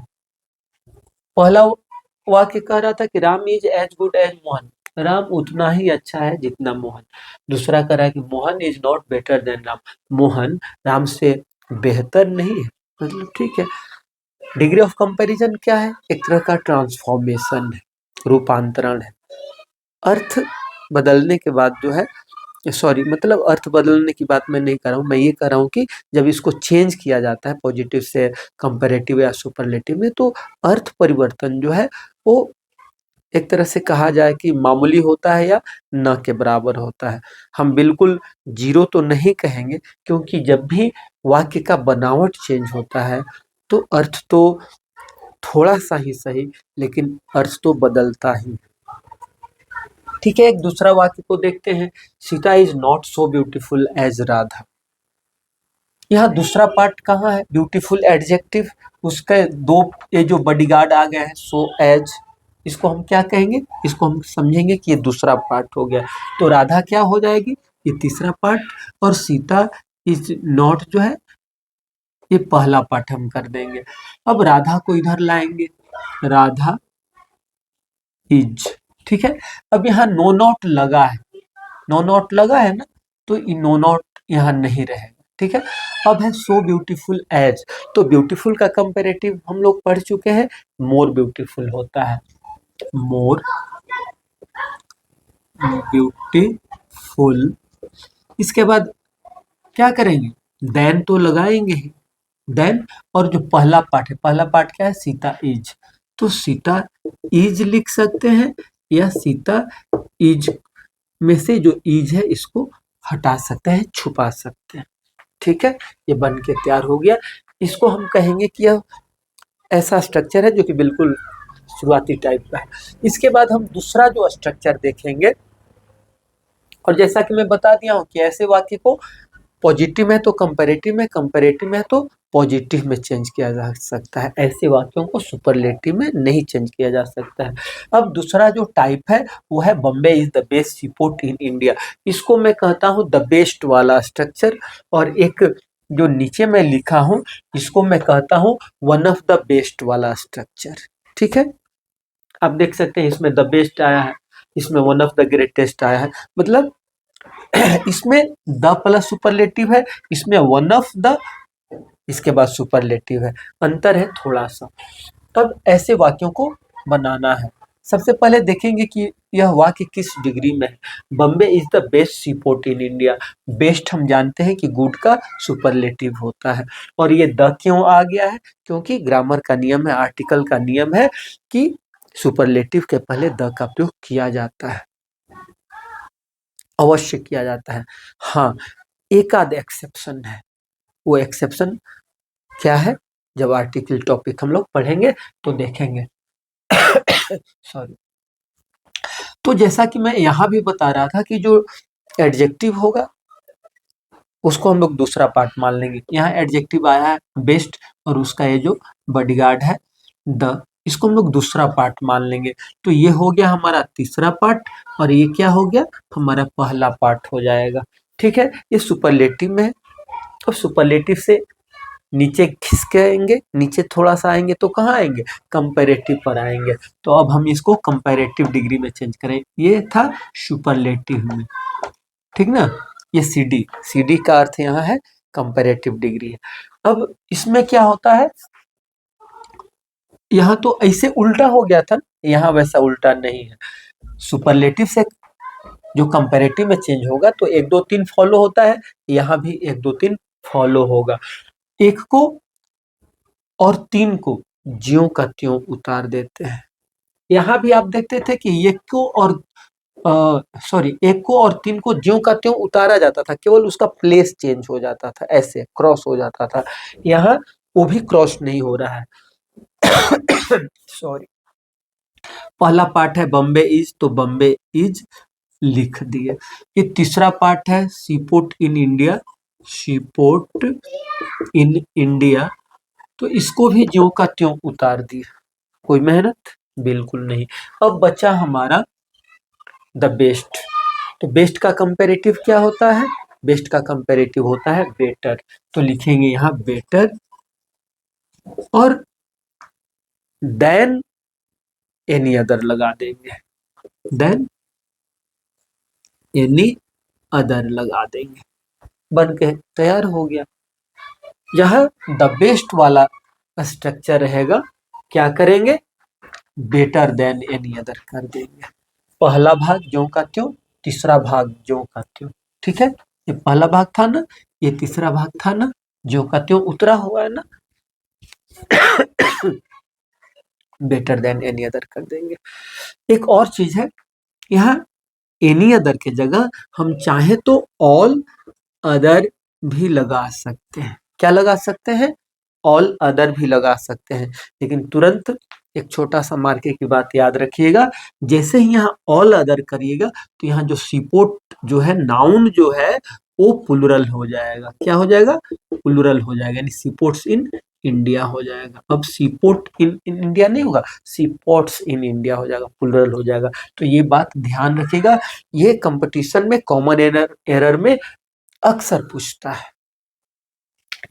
पहला वाक्य कह रहा था कि Ram is as good as Mohan, Ram उतना ही अच्छा है जितना मोहन। दूसरा कह रहा है कि Mohan is not better than Ram, Mohan Ram से बेहतर नहीं है। मतलब ठीक है। डिग्री ऑफ कंपैरिजन क्या है? एक तरह का ट्रांसफॉर्मेशन है, रूपांतरण है। अर्थ बदलने के बाद जो है, सॉरी, मतलब अर्थ बदलने की बात मैं नहीं कर रहा हूँ, मैं ये कर रहा हूँ कि जब इसको चेंज किया जाता है पॉजिटिव से कंपैरेटिव या सुपरलेटिव में, तो अर्थ परिवर्तन जो है वो एक तरह से कहा जाए कि मामूली होता है या न के बराबर होता है। हम बिल्कुल जीरो तो नहीं कहेंगे, क्योंकि जब भी वाक्य का बनावट चेंज होता है तो अर्थ तो थोड़ा सा ही सही, लेकिन अर्थ तो बदलता ही। ठीक है, एक दूसरा वाक्य को देखते हैं, Sita is not so beautiful as Radha. यहाँ दूसरा पार्ट कहाँ है? ब्यूटीफुल एडजेक्टिव, उसके दो ये जो बॉडीगार्ड आ गए हैं, सो एज, इसको हम क्या कहेंगे? इसको हम समझेंगे कि ये दूसरा पार्ट हो गया। तो राधा क्या हो जाएगी? ये तीसरा पार्ट, और सीता इज नॉट जो है ये पहला पार्ट हम कर देंगे। अब राधा को इधर लाएंगे, राधा इज, ठीक है। अब यहाँ नो नॉट लगा है, नो नॉट लगा है ना, तो नो नॉट यहाँ नहीं रहेगा, ठीक है। अब है सो ब्यूटीफुल एज, तो ब्यूटीफुल का कंपैरेटिव हम लोग पढ़ चुके हैं, मोर ब्यूटीफुल होता है, मोर ब्यूटीफुल। इसके बाद क्या करेंगे? देन तो लगाएंगे ही, देन और जो पहला पार्ट है, पहला पार्ट क्या है, सीता इज, तो सीता इज लिख सकते हैं या सीता इज में से जो इज है इसको हटा सकते हैं, छुपा सकते हैं। ठीक है, ये बन के तैयार हो गया। इसको हम कहेंगे कि यह ऐसा स्ट्रक्चर है जो कि बिल्कुल शुरुआती टाइप का है। इसके बाद हम दूसरा जो स्ट्रक्चर देखेंगे, और जैसा कि मैं बता दिया हूँ कि ऐसे वाक्य को पॉजिटिव है तो कंपैरेटिव में, कंपैरेटिव में तो पॉजिटिव में चेंज किया जा सकता है। ऐसे वाक्यों को सुपरलेटिव में नहीं चेंज किया जा सकता है। अब दूसरा जो टाइप है वो है Bombay is the best C port in India. इसको मैं कहता हूँ द बेस्ट वाला स्ट्रक्चर, और एक जो नीचे मैं लिखा हूँ इसको मैं कहता हूँ वन ऑफ द बेस्ट वाला स्ट्रक्चर। ठीक है, आप देख सकते हैं इसमें द बेस्ट आया है, इसमें वन ऑफ द ग्रेटेस्ट आया है, मतलब इसमें द प्लस सुपरलेटिव है, इसमें वन ऑफ द, इसके बाद सुपरलेटिव है, अंतर है थोड़ा सा। तब ऐसे वाक्यों को बनाना है। सबसे पहले देखेंगे कि यह वाक्य किस डिग्री में है। Bombay is the best C port in India. Best हम जानते हैं कि गुड का सुपरलेटिव होता है, और ये द क्यों आ गया है, क्योंकि ग्रामर का नियम है, आर्टिकल का नियम है कि सुपरलेटिव के पहले द का प्रयोग किया जाता है, अवश्य किया जाता है। हाँ, एक आध एक्सेप्शन है, वो एक्सेप्शन क्या है, जब आर्टिकल टॉपिक हम लोग पढ़ेंगे तो देखेंगे। सॉरी। तो जैसा कि मैं यहाँ भी बता रहा था कि जो एडजेक्टिव होगा उसको हम लोग दूसरा पार्ट मान लेंगे। यहाँ एडजेक्टिव आया है बेस्ट, और उसका ये जो बॉडीगार्ड है द, इसको हम लोग दूसरा पार्ट मान लेंगे। तो ये हो गया हमारा तीसरा पार्ट, और ये क्या हो गया, हमारा पहला पार्ट हो जाएगा। ठीक है, ये सुपरलेटिव में है, और सुपरलेटिव से नीचे खिसकेंगे, नीचे थोड़ा सा आएंगे तो कहाँ आएंगे, कंपैरेटिव पर आएंगे। तो अब हम इसको कंपैरेटिव डिग्री में चेंज करें। ये था सुपरलेटिव में, ठीक ना। ये सीडी, सीडी का अर्थ यहाँ है कंपैरेटिव डिग्री है। अब इसमें क्या होता है, यहाँ तो ऐसे उल्टा हो गया था, यहाँ वैसा उल्टा नहीं है। सुपरलेटिव से जो कंपैरेटिव में चेंज होगा तो 1 2 3 फॉलो होता है, यहाँ भी 1 2 3 फॉलो होगा। एक को और 3 को ज्यों का त्यों उतार देते हैं। यहाँ भी आप देखते थे कि एक को और एक को और 3 को ज्यों का त्यों उतारा जाता था, केवल उसका प्लेस चेंज हो जाता था, ऐसे क्रॉस हो जाता था। यहाँ वो भी क्रॉस नहीं हो रहा है। सॉरी। पहला पार्ट है बॉम्बे इज, तो बॉम्बे इज लिख दिए। ये तीसरा पार्ट है C port in India, C port in India, तो इसको भी ज्यों का त्यों उतार दिया। कोई मेहनत बिल्कुल नहीं। अब बचा हमारा द बेस्ट। तो बेस्ट का कंपैरेटिव क्या होता है, बेस्ट का कंपैरेटिव होता है बेटर। तो लिखेंगे यहाँ बेटर, और देन एनी अदर लगा देंगे, देन एनी अदर लगा देंगे, बन के तैयार हो गया। यह द बेस्ट वाला स्ट्रक्चर रहेगा, क्या करेंगे, बेटर देन एनी अदर कर देंगे। पहला भाग ज्यों का त्यों, तीसरा भाग ज्यों का त्यों। ठीक है, ये पहला भाग था ना, ये तीसरा भाग था ना, ज्यों का त्यों उतरा हुआ है ना, बेटर देन एनी अदर कर देंगे। एक और चीज है, यहाँ एनी अदर के जगह हम चाहे तो ऑल अदर भी लगा सकते हैं। क्या लगा सकते हैं, ऑल अदर भी लगा सकते हैं, लेकिन तुरंत एक छोटा सा मार्के की बात याद रखिएगा, जैसे ही यहाँ ऑल अदर करिएगा तो यहाँ जो सीपोर्ट जो है, नाउन जो है वो प्लुरल हो जाएगा। क्या हो जाएगा, प्लुरल हो जाएगा, यानी सीपोर्ट्स इन इंडिया हो जाएगा। अब सीपोर्ट इन इंडिया नहीं होगा, सीपोर्ट्स इन इंडिया हो जाएगा, प्लुरल हो जाएगा। तो ये बात ध्यान रखिएगा, ये कंपटीशन में कॉमन एरर में अक्सर पूछता है।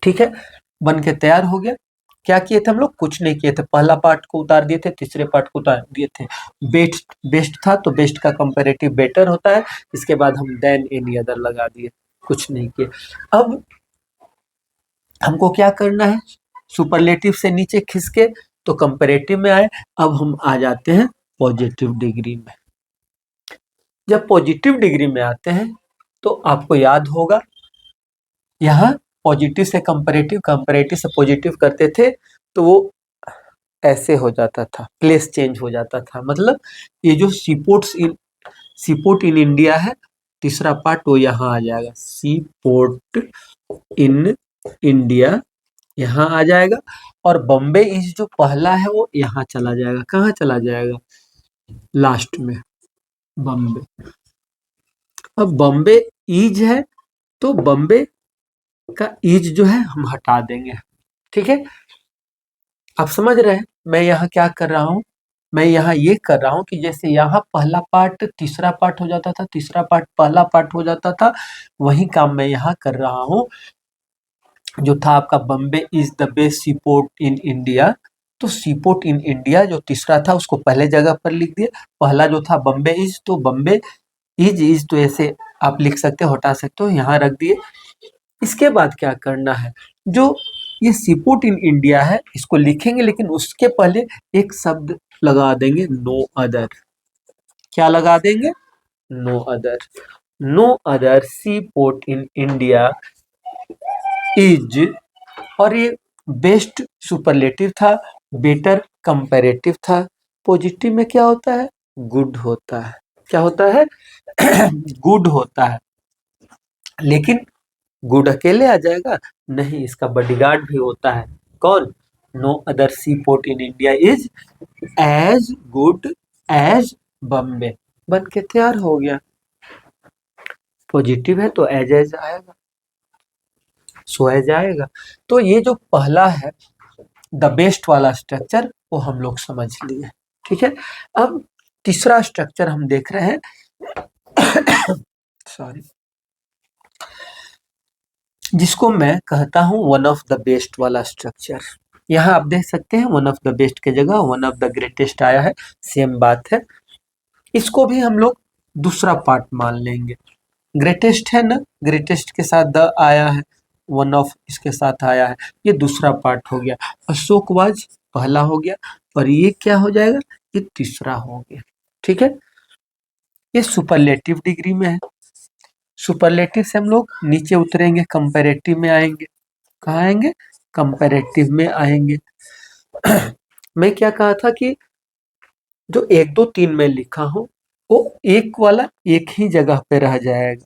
ठीक है, बन के तैयार हो गया। क्या किए थे हम लोग, कुछ नहीं किए थे, पहला पार्ट को उतार दिए थे, तीसरे पार्ट को उतार दिए थे। बेस्ट, बेस्ट था तो बेस्ट का कंपैरेटिव बेटर होता है, इसके बाद हम देन एनी अदर लगा दिए, कुछ नहीं किए। अब हमको क्या करना है, सुपरलेटिव से नीचे खिसके तो कंपैरेटिव में आए। अब हम आ जाते हैं पॉजिटिव डिग्री में। जब पॉजिटिव डिग्री में आते हैं तो आपको याद होगा यहाँ पॉजिटिव से कंपैरेटिव, कंपैरेटिव से पॉजिटिव करते थे तो वो ऐसे हो जाता था, प्लेस चेंज हो जाता था। मतलब ये जो सीपोर्ट इन इंडिया है, तीसरा पार्ट वो यहाँ आ जाएगा, सीपोर्ट इन इंडिया यहाँ आ जाएगा। और बॉम्बे इज जो पहला है वो यहाँ चला जाएगा। कहाँ चला जाएगा? लास्ट में बॉम्बे। अब बॉम्बे इज है तो बॉम्बे का इज जो है हम हटा देंगे। ठीक है, आप समझ रहे हैं मैं यहाँ क्या कर रहा हूँ? मैं यहाँ ये कर रहा हूँ कि जैसे यहाँ पहला पार्ट तीसरा पार्ट हो जाता था, तीसरा पार्ट पहला पार्ट हो जाता था, वही काम मैं यहाँ कर रहा हूँ। जो था आपका Bombay is the best C port in India, तो सीपोर्ट इन इंडिया जो तीसरा था उसको पहले जगह पर लिख दिए। पहला जो था बॉम्बे इज, तो बॉम्बे इज तो ऐसे आप लिख सकते हो, हटा सकते हो, यहाँ रख दिए। इसके बाद क्या करना है? जो ये सीपोर्ट इन इंडिया है इसको लिखेंगे, लेकिन उसके पहले एक शब्द लगा देंगे, नो अदर। क्या लगा देंगे? No other. No other seaport in India is, और ये बेस्ट सुपरलेटिव था, बेटर कंपैरेटिव था। पॉजिटिव में क्या होता है? गुड होता है। क्या होता है? गुड होता है। लेकिन गुड अकेले आ जाएगा? नहीं, इसका बॉडीगार्ड भी होता है। कौन? No other sea port in India is as good as Bombay. बन के तैयार हो गया। पॉजिटिव है तो एज आएगा, सो एज आएगा। तो ये जो पहला है द बेस्ट वाला स्ट्रक्चर वो हम लोग समझ लिए। ठीक है, अब तीसरा स्ट्रक्चर हम देख रहे हैं सॉरी, जिसको मैं कहता हूं वन ऑफ द बेस्ट वाला स्ट्रक्चर। यहाँ आप देख सकते हैं वन ऑफ द बेस्ट के जगह वन ऑफ द ग्रेटेस्ट आया है, सेम बात है। इसको भी हम लोग दूसरा पार्ट मान लेंगे। ग्रेटेस्ट है ना, ग्रेटेस्ट के साथ द आया है, वन ऑफ इसके साथ आया है, ये दूसरा पार्ट हो गया। अशोकवाज पहला हो गया, और ये क्या हो जाएगा? ये तीसरा हो गया। ठीक है, ये सुपरलेटिव डिग्री में है। सुपरलेटिव से हम लोग नीचे उतरेंगे, कंपैरेटिव में आएंगे। कहाँ आएंगे? कंपैरेटिव में आएंगे। मैं क्या कहा था कि जो 1 2 3 में लिखा हूं वो एक वाला एक ही जगह पे रह जाएगा।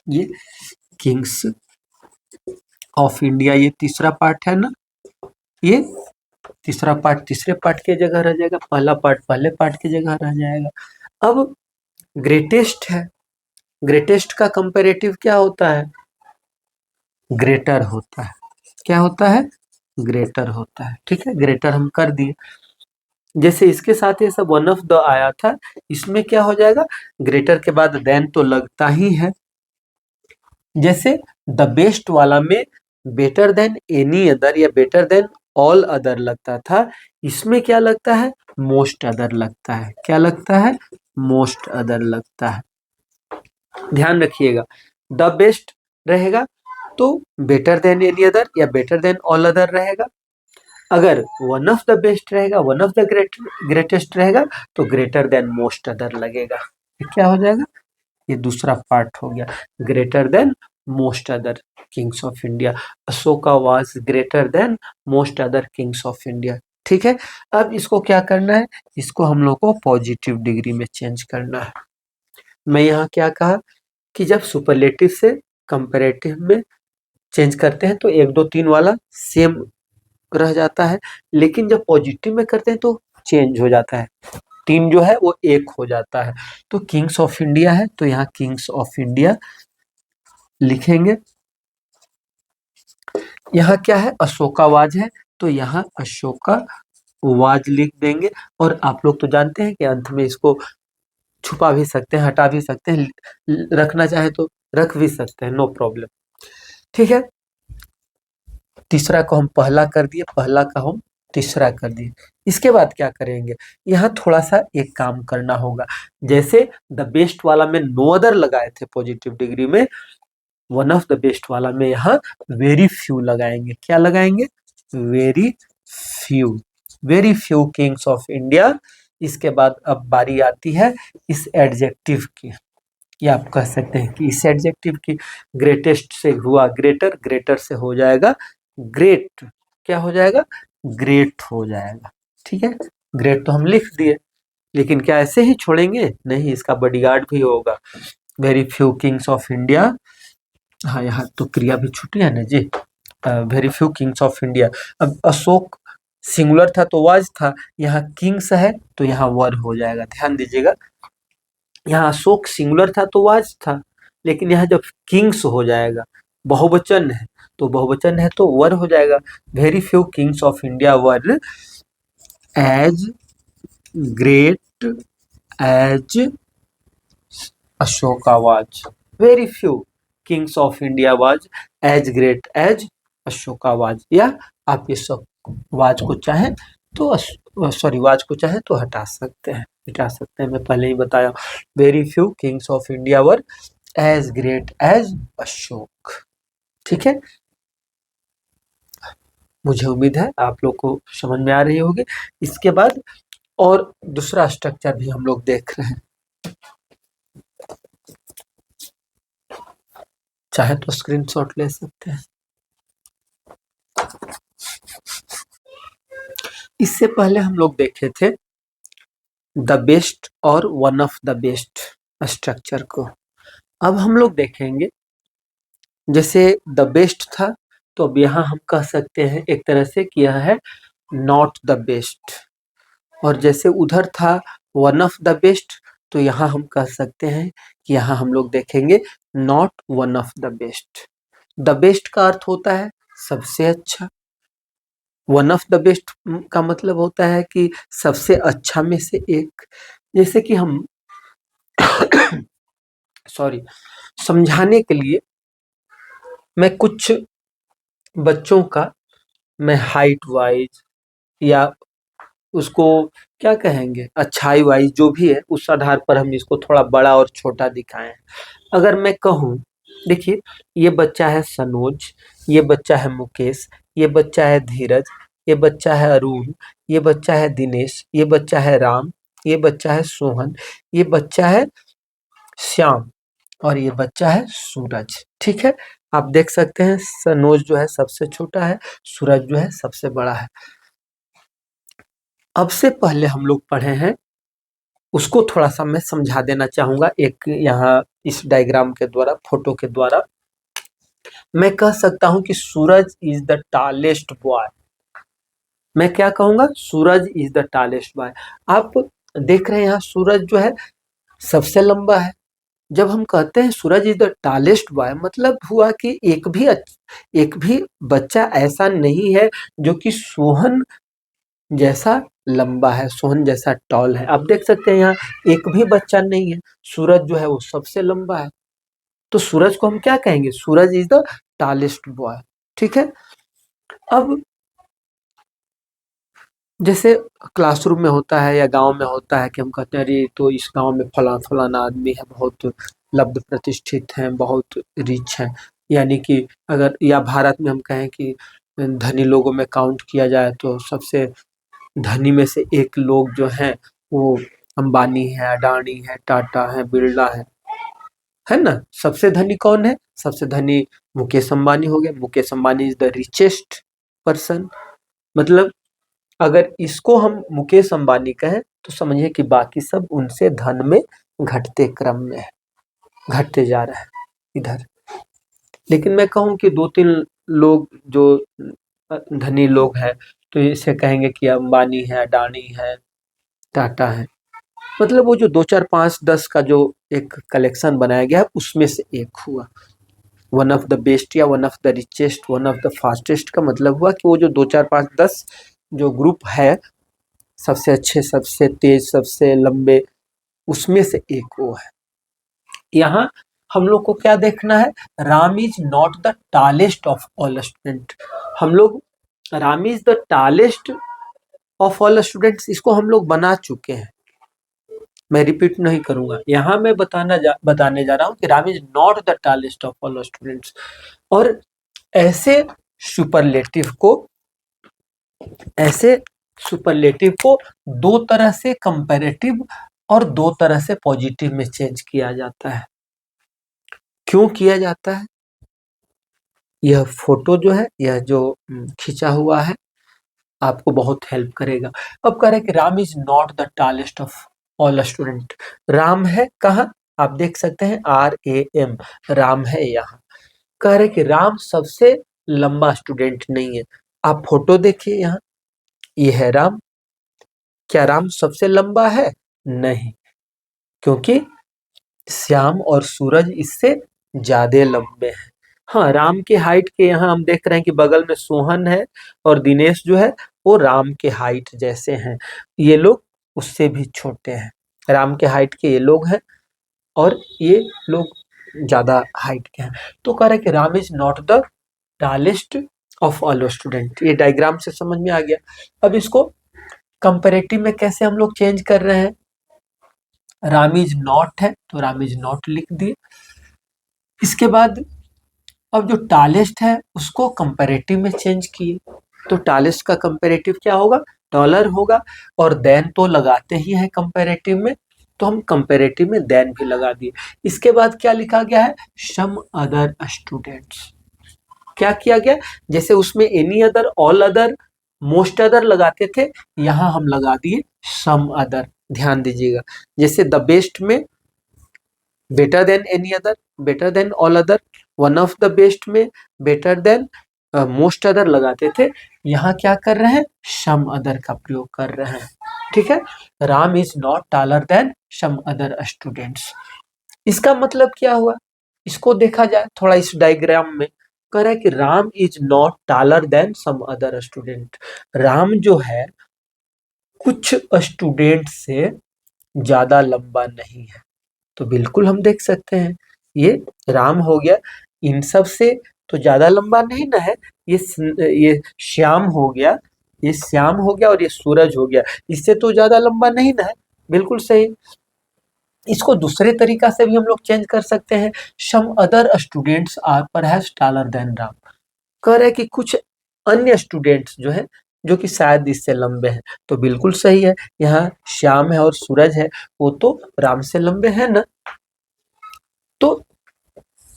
ये किंग्स ऑफ इंडिया, ये तीसरा पार्ट है ना, ये तीसरा पार्ट तीसरे पार्ट के जगह रह जाएगा, पहला पार्ट पहले पार्ट की जगह रह जाएगा। अब ग्रेटेस्ट है, ग्रेटेस्ट का कंपैरेटिव क्या होता है? ग्रेटर होता है। क्या होता है? ग्रेटर होता है। ठीक है, ग्रेटर हम कर दिए। जैसे इसके साथ ये सब वन ऑफ द आया था, इसमें क्या हो जाएगा? ग्रेटर के बाद देन तो लगता ही है। जैसे द बेस्ट वाला में बेटर देन एनी अदर या बेटर देन ऑल अदर लगता था, इसमें क्या लगता है? मोस्ट अदर लगता है। क्या लगता है? मोस्ट अदर लगता है। ध्यान रखिएगा, द बेस्ट रहेगा तो बेटर देन एनी अदर या बेटर देन ऑल अदर रहेगा। अगर वन ऑफ द बेस्ट रहेगा, वन ऑफ द ग्रेटेस्ट रहेगा, तो ग्रेटर देन मोस्ट अदर लगेगा। ये क्या हो जाएगा? ये दूसरा पार्ट हो गया, greater than most other Kings of India. Ashoka was greater than most other Kings of India. ठीक है, अब इसको क्या करना है? इसको हम लोग को पॉजिटिव डिग्री में चेंज करना है। मैं यहाँ क्या कहा कि जब सुपरलेटिव से कंपैरेटिव में चेंज करते हैं तो 1 2 3 वाला सेम रह जाता है, लेकिन जब पॉजिटिव में करते हैं तो चेंज हो जाता है, 3 जो है वो 1 हो जाता है। तो किंग्स ऑफ इंडिया है तो यहाँ किंग्स ऑफ इंडिया लिखेंगे। यहाँ क्या है? अशोकावाज है तो यहाँ अशोका वाज लिख देंगे। और आप लोग तो जानते हैं कि अंत में इसको छुपा भी सकते हैं, हटा भी सकते हैं, रखना चाहे तो रख भी सकते हैं, नो प्रॉब्लम। ठीक है, तीसरा को हम पहला कर दिए, पहला का हम तीसरा कर दिए। इसके बाद क्या करेंगे? यहाँ थोड़ा सा एक काम करना होगा। जैसे द बेस्ट वाला में नो अदर लगाए थे पॉजिटिव डिग्री में, वन ऑफ द बेस्ट वाला में यहाँ वेरी फ्यू लगाएंगे। क्या लगाएंगे? Very few, very few kings of India. इसके बाद अब बारी आती है इस एडजेक्टिव की। या आप कह सकते हैं कि इस एडजेक्टिव की ग्रेटेस्ट से हुआ ग्रेटर, ग्रेटर से हो जाएगा ग्रेट, क्या हो जाएगा, ग्रेट हो जाएगा। ठीक है, ग्रेट तो हम लिख दिए, लेकिन क्या ऐसे ही छोड़ेंगे, नहीं, इसका बॉडीगार्ड भी होगा। Very few kings of India, हाँ यहाँ तो क्रिया भी छूटी है ना जी, very few kings of India. अब अशोक सिंगुलर था तो वाज था, यहाँ किंग्स है तो यहाँ वर हो जाएगा, ध्यान दीजिएगा। यहाँ अशोक सिंगुलर था तो वाज था, लेकिन यहाँ जब किंग्स हो जाएगा, बहुवचन है तो बहुवचन है तो वर हो जाएगा। Very few kings of India were as great as Ashoka was. Very few kings of India was as great as Ashoka was, या आप ये सब वाज को चाहें तो सॉरी वाज को चाहें तो हटा सकते हैं, मिटा सकते हैं। मैं पहले ही बताया, very few kings of India were as great as Ashok. ठीक है, मुझे उम्मीद है आप लोग को समझ में आ रही होगी। इसके बाद और दूसरा स्ट्रक्चर भी हम लोग देख रहे हैं, चाहे तो स्क्रीनशॉट ले सकते हैं। इससे पहले हम लोग देखे थे द बेस्ट और one of the best structure को। अब हम लोग देखेंगे, जैसे द बेस्ट था तो अब यहाँ हम कह सकते हैं एक तरह से कि यह है नॉट द बेस्ट, और जैसे उधर था वन ऑफ द बेस्ट तो यहाँ हम कह सकते हैं कि यहाँ हम लोग देखेंगे not one of the best. The best का अर्थ होता है सबसे अच्छा, वन ऑफ द बेस्ट का मतलब होता है कि सबसे अच्छा में से एक। जैसे कि हम सॉरी, समझाने के लिए मैं कुछ बच्चों का मैं हाइट वाइज या उसको क्या कहेंगे अच्छाई वाइज जो भी है उस आधार पर हम इसको थोड़ा बड़ा और छोटा दिखाएं। अगर मैं कहूँ, देखिए ये बच्चा है सनोज, ये बच्चा है मुकेश, ये बच्चा है धीरज, ये बच्चा है अरुण, ये बच्चा है दिनेश, ये बच्चा है राम, ये बच्चा है सोहन, ये बच्चा है श्याम, और ये बच्चा है सूरज। ठीक है, आप देख सकते हैं सनोज जो है सबसे छोटा है, सूरज जो है सबसे बड़ा है। अब से पहले हम लोग पढ़े हैं उसको थोड़ा सा मैं समझा देना चाहूंगा, एक यहाँ इस डायग्राम के द्वारा, फोटो के द्वारा। मैं कह सकता हूं कि सूरज इज द टॉलेस्ट बॉय। मैं क्या कहूंगा, सूरज इज द टॉलेस्ट बॉय। आप देख रहे हैं यहाँ सूरज जो है सबसे लंबा है। जब हम कहते हैं सूरज इज द टॉलेस्ट बॉय, मतलब हुआ कि एक भी बच्चा ऐसा नहीं है जो कि सोहन जैसा लंबा है, सोहन जैसा टॉल है। आप देख सकते हैं यहाँ एक भी बच्चा नहीं है, सूरज जो है वो सबसे लंबा है, तो सूरज को हम क्या कहेंगे, सूरज इज द टॉलेस्ट बॉय। ठीक है, अब जैसे क्लासरूम में होता है या गांव में होता है कि हम कहते हैं अरे तो इस गांव में फलाना आदमी है, बहुत लब्ध प्रतिष्ठित हैं, बहुत रिच हैं, यानी कि अगर या भारत में हम कहें कि धनी लोगों में काउंट किया जाए तो सबसे धनी में से एक लोग जो हैं वो अंबानी है, अडानी है, टाटा है, बिरला है ना। सबसे धनी कौन है, सबसे धनी मुकेश अंबानी हो गया। Mukesh Ambani is the richest person. मतलब अगर इसको हम मुकेश अंबानी कहें तो समझिए कि बाकी सब उनसे धन में घटते क्रम में है, घटते जा रहा है इधर। लेकिन मैं कहूँ कि दो तीन लोग जो धनी लोग हैं तो इसे कहेंगे कि अंबानी है, अडानी है, टाटा है। मतलब वो जो 2 4 5 10 का जो एक कलेक्शन बनाया गया है उसमें से एक हुआ। वन ऑफ द बेस्ट या one of the richest, one of the fastest का मतलब हुआ कि वो जो 2 4 5 10 जो ग्रुप है सबसे अच्छे, सबसे तेज, सबसे लंबे, उसमें से एक वो है। यहाँ हम लोग को क्या देखना है, Ram is not the tallest of all student. हम लोग Ram is the tallest of all students इसको हम लोग बना चुके हैं, मैं रिपीट नहीं करूंगा। यहाँ मैं बताने जा रहा हूँ कि Ram is not the tallest of all students. और ऐसे ऐसे सुपरलेटिव को दो तरह से कंपैरेटिव और दो तरह से पॉजिटिव में चेंज किया जाता है। क्यों किया जाता है? यह फोटो जो है, यह जो खींचा हुआ है, आपको बहुत हेल्प करेगा। अब कह रहे हैं कि Ram is not the tallest of all student. Ram है कहाँ? आप देख सकते हैं RAM, राम है यहाँ। कह रहे कि राम सबसे लंबा स्टूडेंट नहीं है। आप फोटो देखिए यहाँ, ये है राम। क्या राम सबसे लंबा है? नहीं, क्योंकि श्याम और सूरज इससे ज्यादा लंबे हैं। हाँ, राम के हाइट के यहाँ हम देख रहे हैं कि बगल में सोहन है और दिनेश जो है वो राम के हाइट जैसे हैं। ये लोग उससे भी छोटे हैं। राम के हाइट के ये लोग हैं और ये लोग ज्यादा हाइट के हैं। तो कह रहे हैं कि Ram is not the tallest of all student. ये डायग्राम से समझ में आ गया। अब इसको कंपैरेटिव में कैसे हम लोग चेंज कर रहे हैं? राम इज नॉट है तो राम इज नॉट लिख दिए। इसके बाद अब जो टॉलेस्ट है उसको कंपैरेटिव में चेंज किए। तो टॉलेस्ट का कंपैरेटिव क्या होगा? डॉलर होगा। और देन तो लगाते ही हैं कंपैरेटिव में, तो हम कंपैरेटिव में देन भी लगा दिए। इसके बाद क्या लिखा गया है? Some other students. क्या किया गया? जैसे उसमें any other, all other, most other लगाते थे, यहाँ हम लगा दिए सम अदर। ध्यान दीजिएगा, जैसे द बेस्ट में better than any other, better than all other, one of the best में बेटर देन मोस्ट अदर लगाते थे, यहाँ क्या कर रहे हैं? सम अदर का प्रयोग कर रहे हैं। ठीक है, Ram is not taller than some other students. इसका मतलब क्या हुआ? इसको देखा जाए थोड़ा इस डायग्राम में, कह रहा है कि Ram is not taller than some other student. राम जो है कुछ स्टूडेंट से ज्यादा लंबा नहीं है। तो बिल्कुल हम देख सकते हैं, ये राम हो गया, इन सब से तो ज्यादा लंबा नहीं ना है। ये श्याम हो गया, ये श्याम हो गया और ये सूरज हो गया, इससे तो ज्यादा लंबा नहीं ना है। बिल्कुल सही। इसको दूसरे तरीका से भी हम लोग चेंज कर सकते हैं। Some other students are perhaps taller than Ram. कह रहे हैं कि कुछ अन्य स्टूडेंट्स जो है, जो कि शायद इससे लंबे हैं। तो बिल्कुल सही है, यहाँ श्याम है और सूरज है, वो तो राम से लंबे हैं ना। तो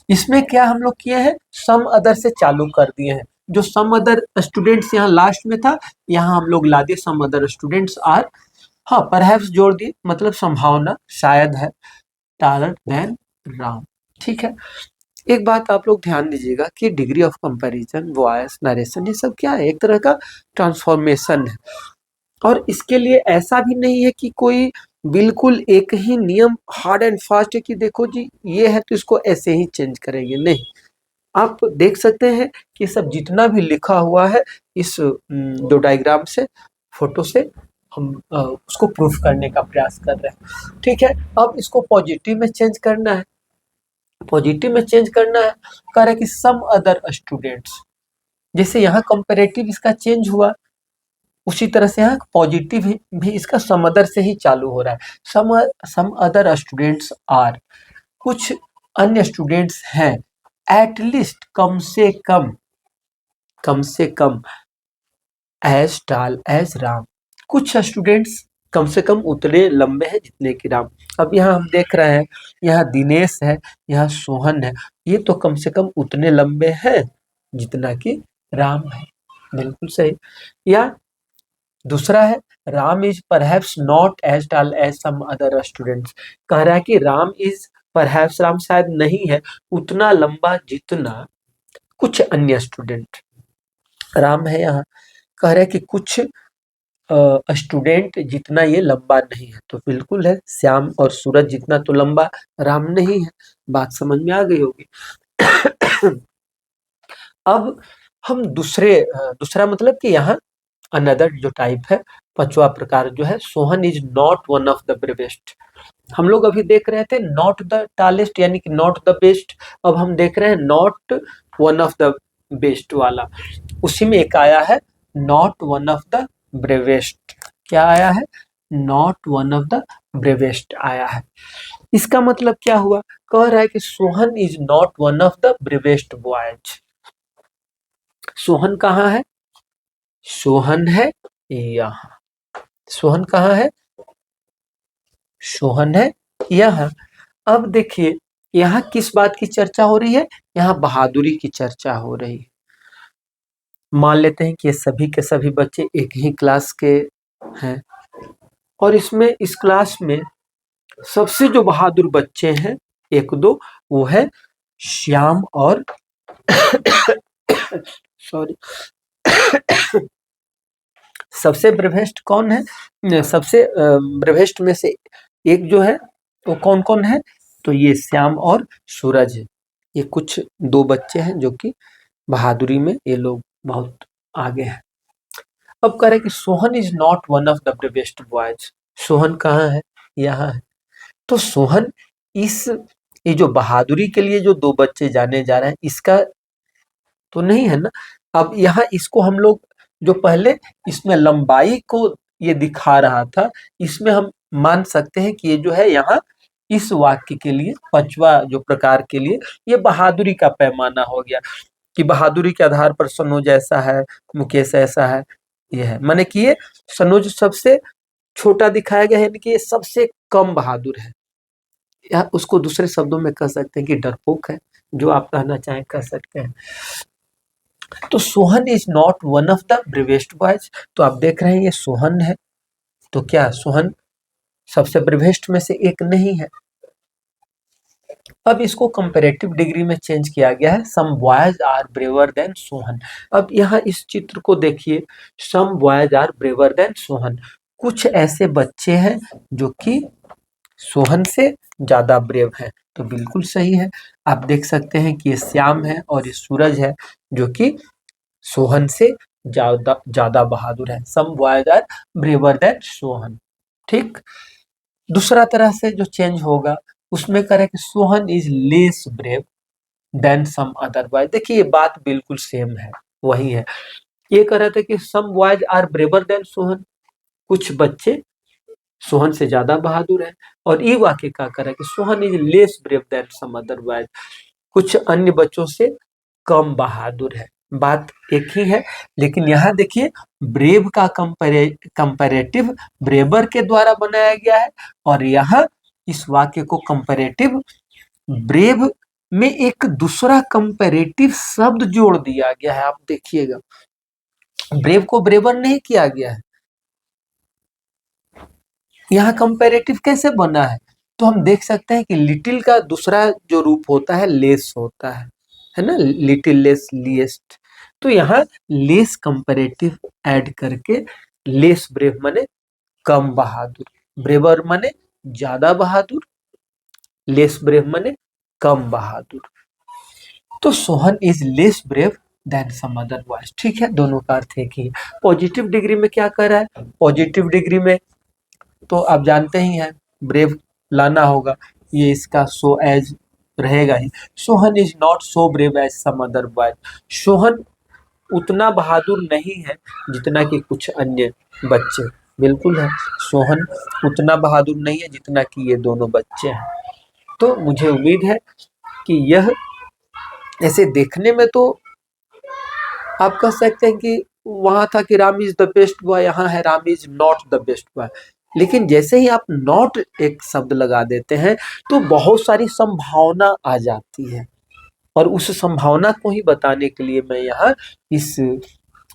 इसमें क्या हम लोग किए हैं? सम अदर से चालू कर दिए हैं। जो सम अदर स्टूडेंट्स यहाँ लास्ट में था, यहाँ हम लोग ला दिए सम अदर स्टूडेंट्स आर, हाँ परहैप्स जोड़ दिए, मतलब संभावना, शायद है, टॉलर देन राम। ठीक है। एक बात आप लोग ध्यान दीजिएगा कि degree of comparison, voice, narration, ये सब क्या है? एक तरह का ट्रांसफॉर्मेशन है। और इसके लिए ऐसा भी नहीं है कि कोई बिल्कुल एक ही नियम हार्ड एंड फास्ट है कि देखो जी ये है तो इसको ऐसे ही चेंज करेंगे, नहीं। आप देख सकते हैं कि सब जितना भी लिखा हुआ है इस दो डायग्राम से, फोटो से हम उसको प्रूफ करने का प्रयास कर रहे हैं। ठीक है, अब इसको पॉजिटिव में चेंज करना है। पॉजिटिव में चेंज करना है, कह रहा है कि सम अदर स्टूडेंट्स। जैसे यहाँ कंपैरेटिव इसका चेंज हुआ, उसी तरह से यहाँ पॉजिटिव भी इसका सम अदर से ही चालू हो रहा है। सम अदर स्टूडेंट्स आर, कुछ अन्य स्टूडेंट्स हैं, एटलीस्ट कम से कम एज टाल एज राम। कुछ स्टूडेंट्स कम से कम उतने लंबे हैं जितने कि राम। अब यहाँ हम देख रहे हैं, यहाँ दिनेश है, यहाँ सोहन है, ये तो कम से कम उतने लंबे हैं जितना कि राम है। बिल्कुल सही। या दूसरा है, Ram is perhaps not as tall as some other students. कह रहा है कि राम इज परहैप्स, राम शायद नहीं है उतना लंबा जितना कुछ अन्य स्टूडेंट। राम है यहाँ, कह रहा है कि कुछ स्टूडेंट जितना ये लंबा नहीं है। तो बिल्कुल है, श्याम और सूरज जितना तो लंबा राम नहीं है। बात समझ में आ गई होगी। अब हम दूसरा मतलब कि यहाँ अनदर जो टाइप है, पांचवा प्रकार जो है, Sohan is not one of the bravest. हम लोग अभी देख रहे थे नॉट द टालेस्ट यानी कि नॉट द बेस्ट। अब हम देख रहे हैं not one of the best वाला। उसी में एक आया है not one of the bravest. क्या आया है? Not one of the bravest आया है। इसका मतलब क्या हुआ? कह रहा है कि Sohan is not one of the bravest boys. Sohan कहाँ है? सोहन है यहाँ। सोहन कहाँ है? सोहन है यहाँ। अब देखिए यहाँ किस बात की चर्चा हो रही है? यहाँ बहादुरी की चर्चा हो रही है। मान लेते हैं कि ये सभी के सभी बच्चे एक ही क्लास के हैं और इसमें इस क्लास में सबसे जो बहादुर बच्चे हैं एक दो, वो है श्याम और सॉरी सबसे ब्रेवेस्ट कौन है? सबसे ब्रेवेस्ट में से एक जो है वो कौन कौन है? तो ये श्याम और सूरज है। ये कुछ दो बच्चे हैं जो कि बहादुरी में ये लोग बहुत आगे हैं। अब कह रहे कि Sohan is not one of the bravest boys. Sohan कहाँ है? यहाँ है। तो सोहन इस ये जो बहादुरी के लिए जो दो बच्चे जाने जा रहे हैं इसका तो नहीं है ना। अब यहाँ इसको हम लोग जो पहले इसमें लंबाई को ये दिखा रहा था, इसमें हम मान सकते हैं कि ये जो है यहाँ इस वाक्य के लिए पांचवा जो प्रकार के लिए ये बहादुरी का पैमाना हो गया कि बहादुरी के आधार पर सनोज ऐसा है, मुकेश ऐसा है। ये है माने कि ये सनोज सबसे छोटा दिखाया गया है, यानी कि ये सबसे कम बहादुर है, या उसको दूसरे शब्दों में कह सकते हैं कि डरपोक है। जो आप कहना चाहें कह सकते हैं। तो Sohan is not one of the bravest boys. तो आप देख रहे हैं ये सोहन है, तो क्या सोहन सबसे ब्रेवेस्ट में से एक नहीं है? अब इसको कंपैरेटिव डिग्री में चेंज किया गया है, some boys are braver than Sohan. अब यहाँ इस चित्र को देखिए, some boys are braver than Sohan. कुछ ऐसे बच्चे हैं जो कि सोहन से ज्यादा ब्रेव है। तो बिल्कुल सही है। आप देख सकते हैं कि ये श्याम है और ये सूरज है जो कि सोहन से ज्यादा ज्यादा बहादुर है। Some boys are braver than Sohan. ठीक। दूसरा तरह से जो चेंज होगा उसमें करें कि Sohan is less brave than some other boys. देखिए ये बात बिल्कुल सेम है, वही है। ये कह रहे थे कि some boys are braver than Sohan, कुछ बच्चे सोहन से ज्यादा बहादुर है। और ई वाक्य का कह रहा है कि Sohan is less brave than some other boys, कुछ अन्य बच्चों से कम बहादुर है। बात एक ही है, लेकिन यहाँ देखिए ब्रेव का कंपैरेटिव ब्रेवर के द्वारा बनाया गया है और यहाँ इस वाक्य को कंपैरेटिव ब्रेव में एक दूसरा कंपैरेटिव शब्द जोड़ दिया गया है। आप देखिएगा ब्रेव को ब्रेवर नहीं किया गया है। यहाँ कंपैरेटिव कैसे बना है? तो हम देख सकते हैं कि लिटिल का दूसरा जो रूप होता है लेस होता है ना, लिटिल लेस लिएस्ट। तो यहाँ लेस कंपैरेटिव ऐड करके लेस ब्रेव माने कम बहादुर, ब्रेवर माने ज्यादा बहादुर, लेस ब्रेव माने कम बहादुर। तो Sohan is less brave than some other boys. ठीक है, दोनों का अर्थ एक ही है। पॉजिटिव डिग्री में क्या कर रहा है? पॉजिटिव डिग्री में तो आप जानते ही हैं ब्रेव लाना होगा, ये इसका सो एज रहेगा ही। Sohan is not so brave as some other boy. सोहन उतना बहादुर नहीं है जितना कि कुछ अन्य बच्चे। बिल्कुल है, सोहन उतना बहादुर नहीं है जितना कि ये दोनों बच्चे हैं। तो मुझे उम्मीद है कि यह ऐसे देखने में तो आप कह सकते हैं कि वहां था कि Ram is the best boy, यहाँ है Ram is not the best boy. लेकिन जैसे ही आप नॉट एक शब्द लगा देते हैं तो बहुत सारी संभावना आ जाती है, और उस संभावना को ही बताने के लिए मैं यहाँ इस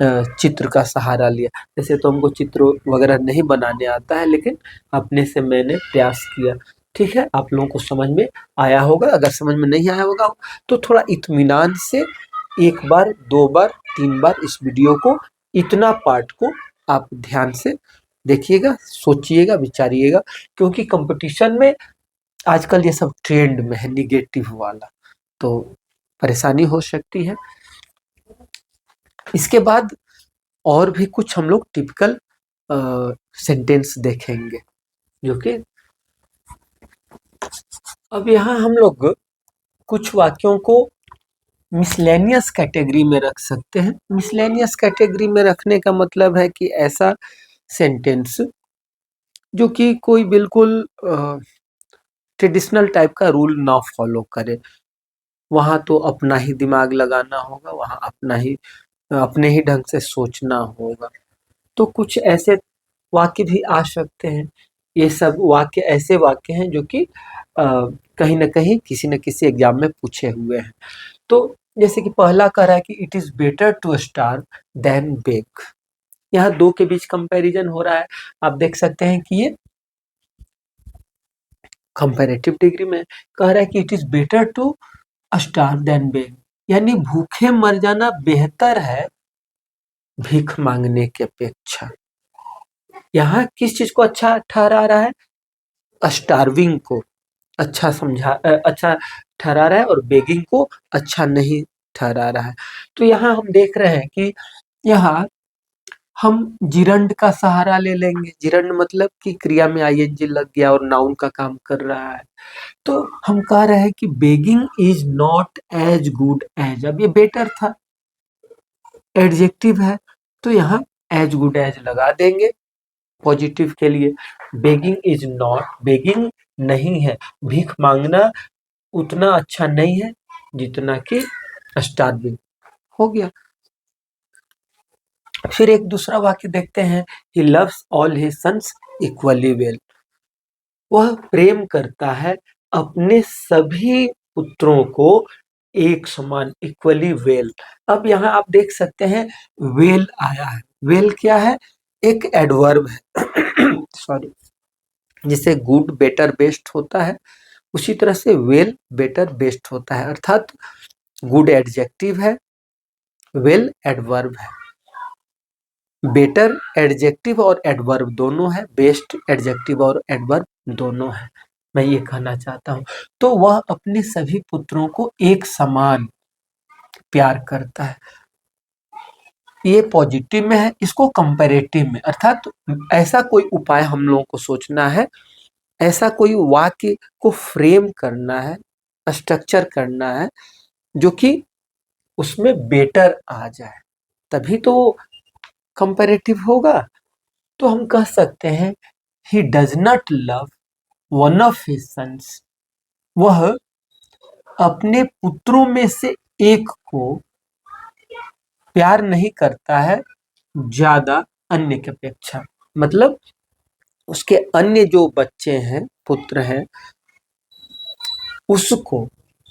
चित्र का सहारा लिया। जैसे तो हमको चित्र वगैरह नहीं बनाने आता है, लेकिन अपने से मैंने प्रयास किया। ठीक है, आप लोगों को समझ में आया होगा। अगर समझ में नहीं आया होगा तो थोड़ा इत्मीनान से एक बार, दो बार, तीन बार इस वीडियो को, इतना पार्ट को आप ध्यान से देखिएगा, सोचिएगा, विचारिएगा, क्योंकि कंपटीशन में आजकल ये सब ट्रेंड में है निगेटिव वाला, तो परेशानी हो सकती है। इसके बाद और भी कुछ हम लोग टिपिकल सेंटेंस देखेंगे जो कि अब यहाँ हम लोग कुछ वाक्यों को मिसलेनियस कैटेगरी में रख सकते हैं। मिसलेनियस कैटेगरी में रखने का मतलब है कि ऐसा सेंटेंस जो कि कोई बिल्कुल ट्रेडिशनल टाइप का रूल ना फॉलो करे। वहाँ तो अपना ही दिमाग लगाना होगा, वहाँ अपने ही ढंग से सोचना होगा। तो कुछ ऐसे वाक्य भी आ सकते हैं। ये सब वाक्य ऐसे वाक्य हैं जो कि कहीं ना कहीं किसी न किसी एग्जाम में पूछे हुए हैं। तो जैसे कि पहला कह रहा है कि it is better to starve than beg. यहाँ दो के बीच कंपैरिजन हो रहा है। आप देख सकते हैं कि ये कंपैरेटिव डिग्री में कह रहा है कि it is better to starve than beg, यानी भूखे मर जाना बेहतर है भीख मांगने की अपेक्षा। यहाँ किस चीज को अच्छा ठहरा रहा है? स्टार्विंग को अच्छा ठहरा रहा है और बेगिंग को अच्छा नहीं ठहरा रहा है। तो यहाँ हम देख रहे हैं कि यहाँ हम जिरंड का सहारा ले लेंगे। जिरंड मतलब कि क्रिया में आईएनजी लग गया और नाउन का काम कर रहा है। तो हम कह रहे हैं कि begging is not as good as, अब ये बेटर था, एडजेक्टिव है, तो यहाँ एज गुड एज लगा देंगे पॉजिटिव के लिए। बेगिंग इज नॉट, बेगिंग नहीं है, भीख मांगना उतना अच्छा नहीं है जितना कि स्टार्विंग। हो गया। फिर एक दूसरा वाक्य देखते हैं, he loves all his sons equally well, वह प्रेम करता है अपने सभी पुत्रों को एक समान, इक्वली वेल। अब यहाँ आप देख सकते हैं वेल आया है। वेल क्या है? एक एडवर्ब है सॉरी, जिसे गुड बेटर बेस्ट होता है, उसी तरह से वेल बेटर बेस्ट होता है। अर्थात गुड एडजेक्टिव है, वेल एडवर्ब है, बेटर एडजेक्टिव और एडवर्ब दोनों है, बेस्ट एडजेक्टिव और एडवर्ब दोनों है। मैं ये कहना चाहता हूं। तो वह अपने सभी पुत्रों को एक समान प्यार करता है, ये पॉजिटिव में है। इसको कंपैरेटिव में, अर्थात ऐसा कोई उपाय हम लोगों को सोचना है, ऐसा कोई वाक्य को फ्रेम करना है, स्ट्रक्चर करना है जो कि उसमें बेटर आ जाए, तभी तो कंपैरेटिव होगा। तो हम कह सकते हैं he does not love one of his sons, वह अपने पुत्रों में से एक को प्यार नहीं करता है ज्यादा अन्य की अपेक्षा। मतलब उसके अन्य जो बच्चे हैं, पुत्र हैं, उसको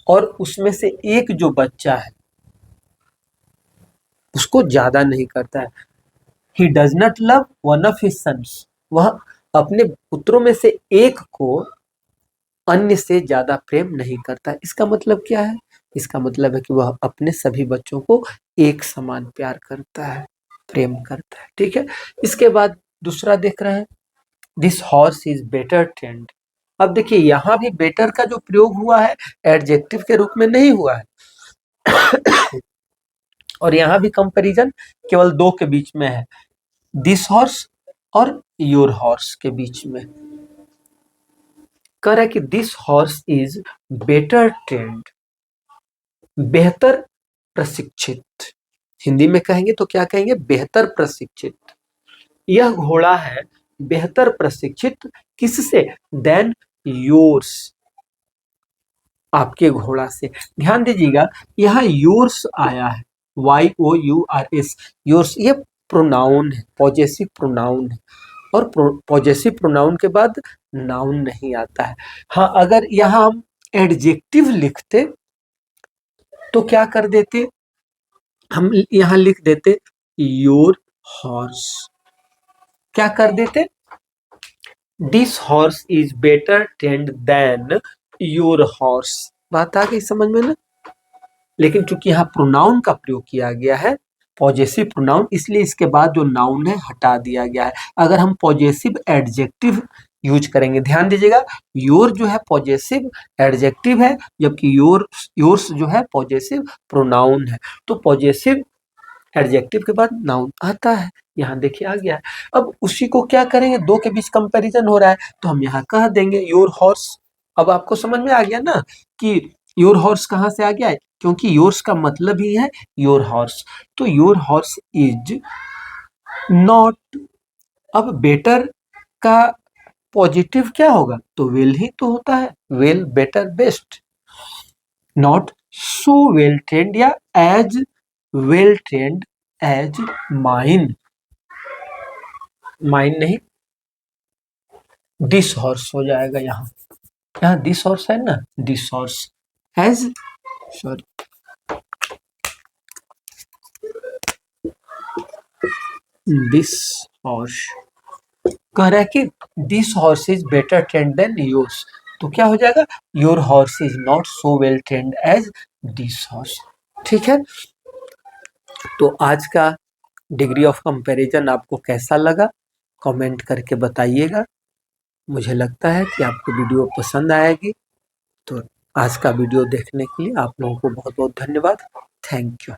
और उसमें से एक जो बच्चा है उसको ज्यादा नहीं करता है। He does not love one of his sons, वह अपने पुत्रों में से एक को अन्य से ज्यादा प्रेम नहीं करता है। इसका मतलब क्या है? इसका मतलब है कि वह अपने सभी बच्चों को एक समान प्यार करता है, प्रेम करता है। ठीक है। इसके बाद दूसरा देख रहे हैं, this horse is better trend. अब देखिए यहाँ भी बेटर का जो प्रयोग हुआ है एडजेक्टिव के रूप में नहीं हुआ है और यहाँ भी कंपैरिजन केवल दो के बीच में है, दिस हॉर्स और योर हॉर्स के बीच में। कह रहा है कि this horse is better trend, बेहतर प्रशिक्षित। हिंदी में कहेंगे तो क्या कहेंगे? बेहतर प्रशिक्षित। यह घोड़ा है बेहतर प्रशिक्षित, किससे? देन योर्स, आपके घोड़ा से। ध्यान दीजिएगा यहाँ योर्स आया है, YOURS, योर्स, ये प्रोनाउन है, पॉजेसिव प्रोनाउन है, और पॉजेसिव प्रोनाउन के बाद नाउन नहीं आता है। हाँ, अगर यहाँ हम एडजेक्टिव लिखते तो क्या कर देते? हम यहाँ लिख देते योर हॉर्स। क्या कर देते? This horse is better trained than your horse. बात आ गई समझ में ना? लेकिन चूंकि यहाँ प्रोनाउन का प्रयोग किया गया है, पॉजेसिव प्रोनाउन, इसलिए इसके बाद जो नाउन है हटा दिया गया है। अगर हम पॉजेसिव एडजेक्टिव यूज करेंगे, ध्यान दीजिएगा, योर जो है पॉजेसिव एडजेक्टिव है, जबकि योर्स जो है पॉजेसिव प्रोनाउन है। तो पॉजेसिव एडजेक्टिव के बाद नाउन आता है। यहाँ देखिए आ गया है। अब उसी को क्या करेंगे, दो के बीच कंपैरिजन हो रहा है तो हम यहाँ कह देंगे योर हॉर्स। अब आपको समझ में आ गया ना कि योर हॉर्स कहाँ से आ गया है? क्योंकि योर्स का मतलब ही है योर हॉर्स। तो योर हॉर्स इज नॉट, अब बेटर का पॉजिटिव क्या होगा? तो वेल ही तो होता है, well better best. Not so well trained या as well trained as mine, mine नहीं, दिस हॉर्स हो जाएगा यहाँ। यहाँ दिस हॉर्स है ना, this horse has, sorry, this horse कह रहा है कि this horse is better trained than yours, तो क्या हो जाएगा, your horse is not so well trained as this horse. ठीक है, तो आज का डिग्री ऑफ कंपैरिजन आपको कैसा लगा, कमेंट करके बताइएगा। मुझे लगता है कि आपको वीडियो पसंद आएगी। तो आज का वीडियो देखने के लिए आप लोगों को बहुत बहुत धन्यवाद। Thank you.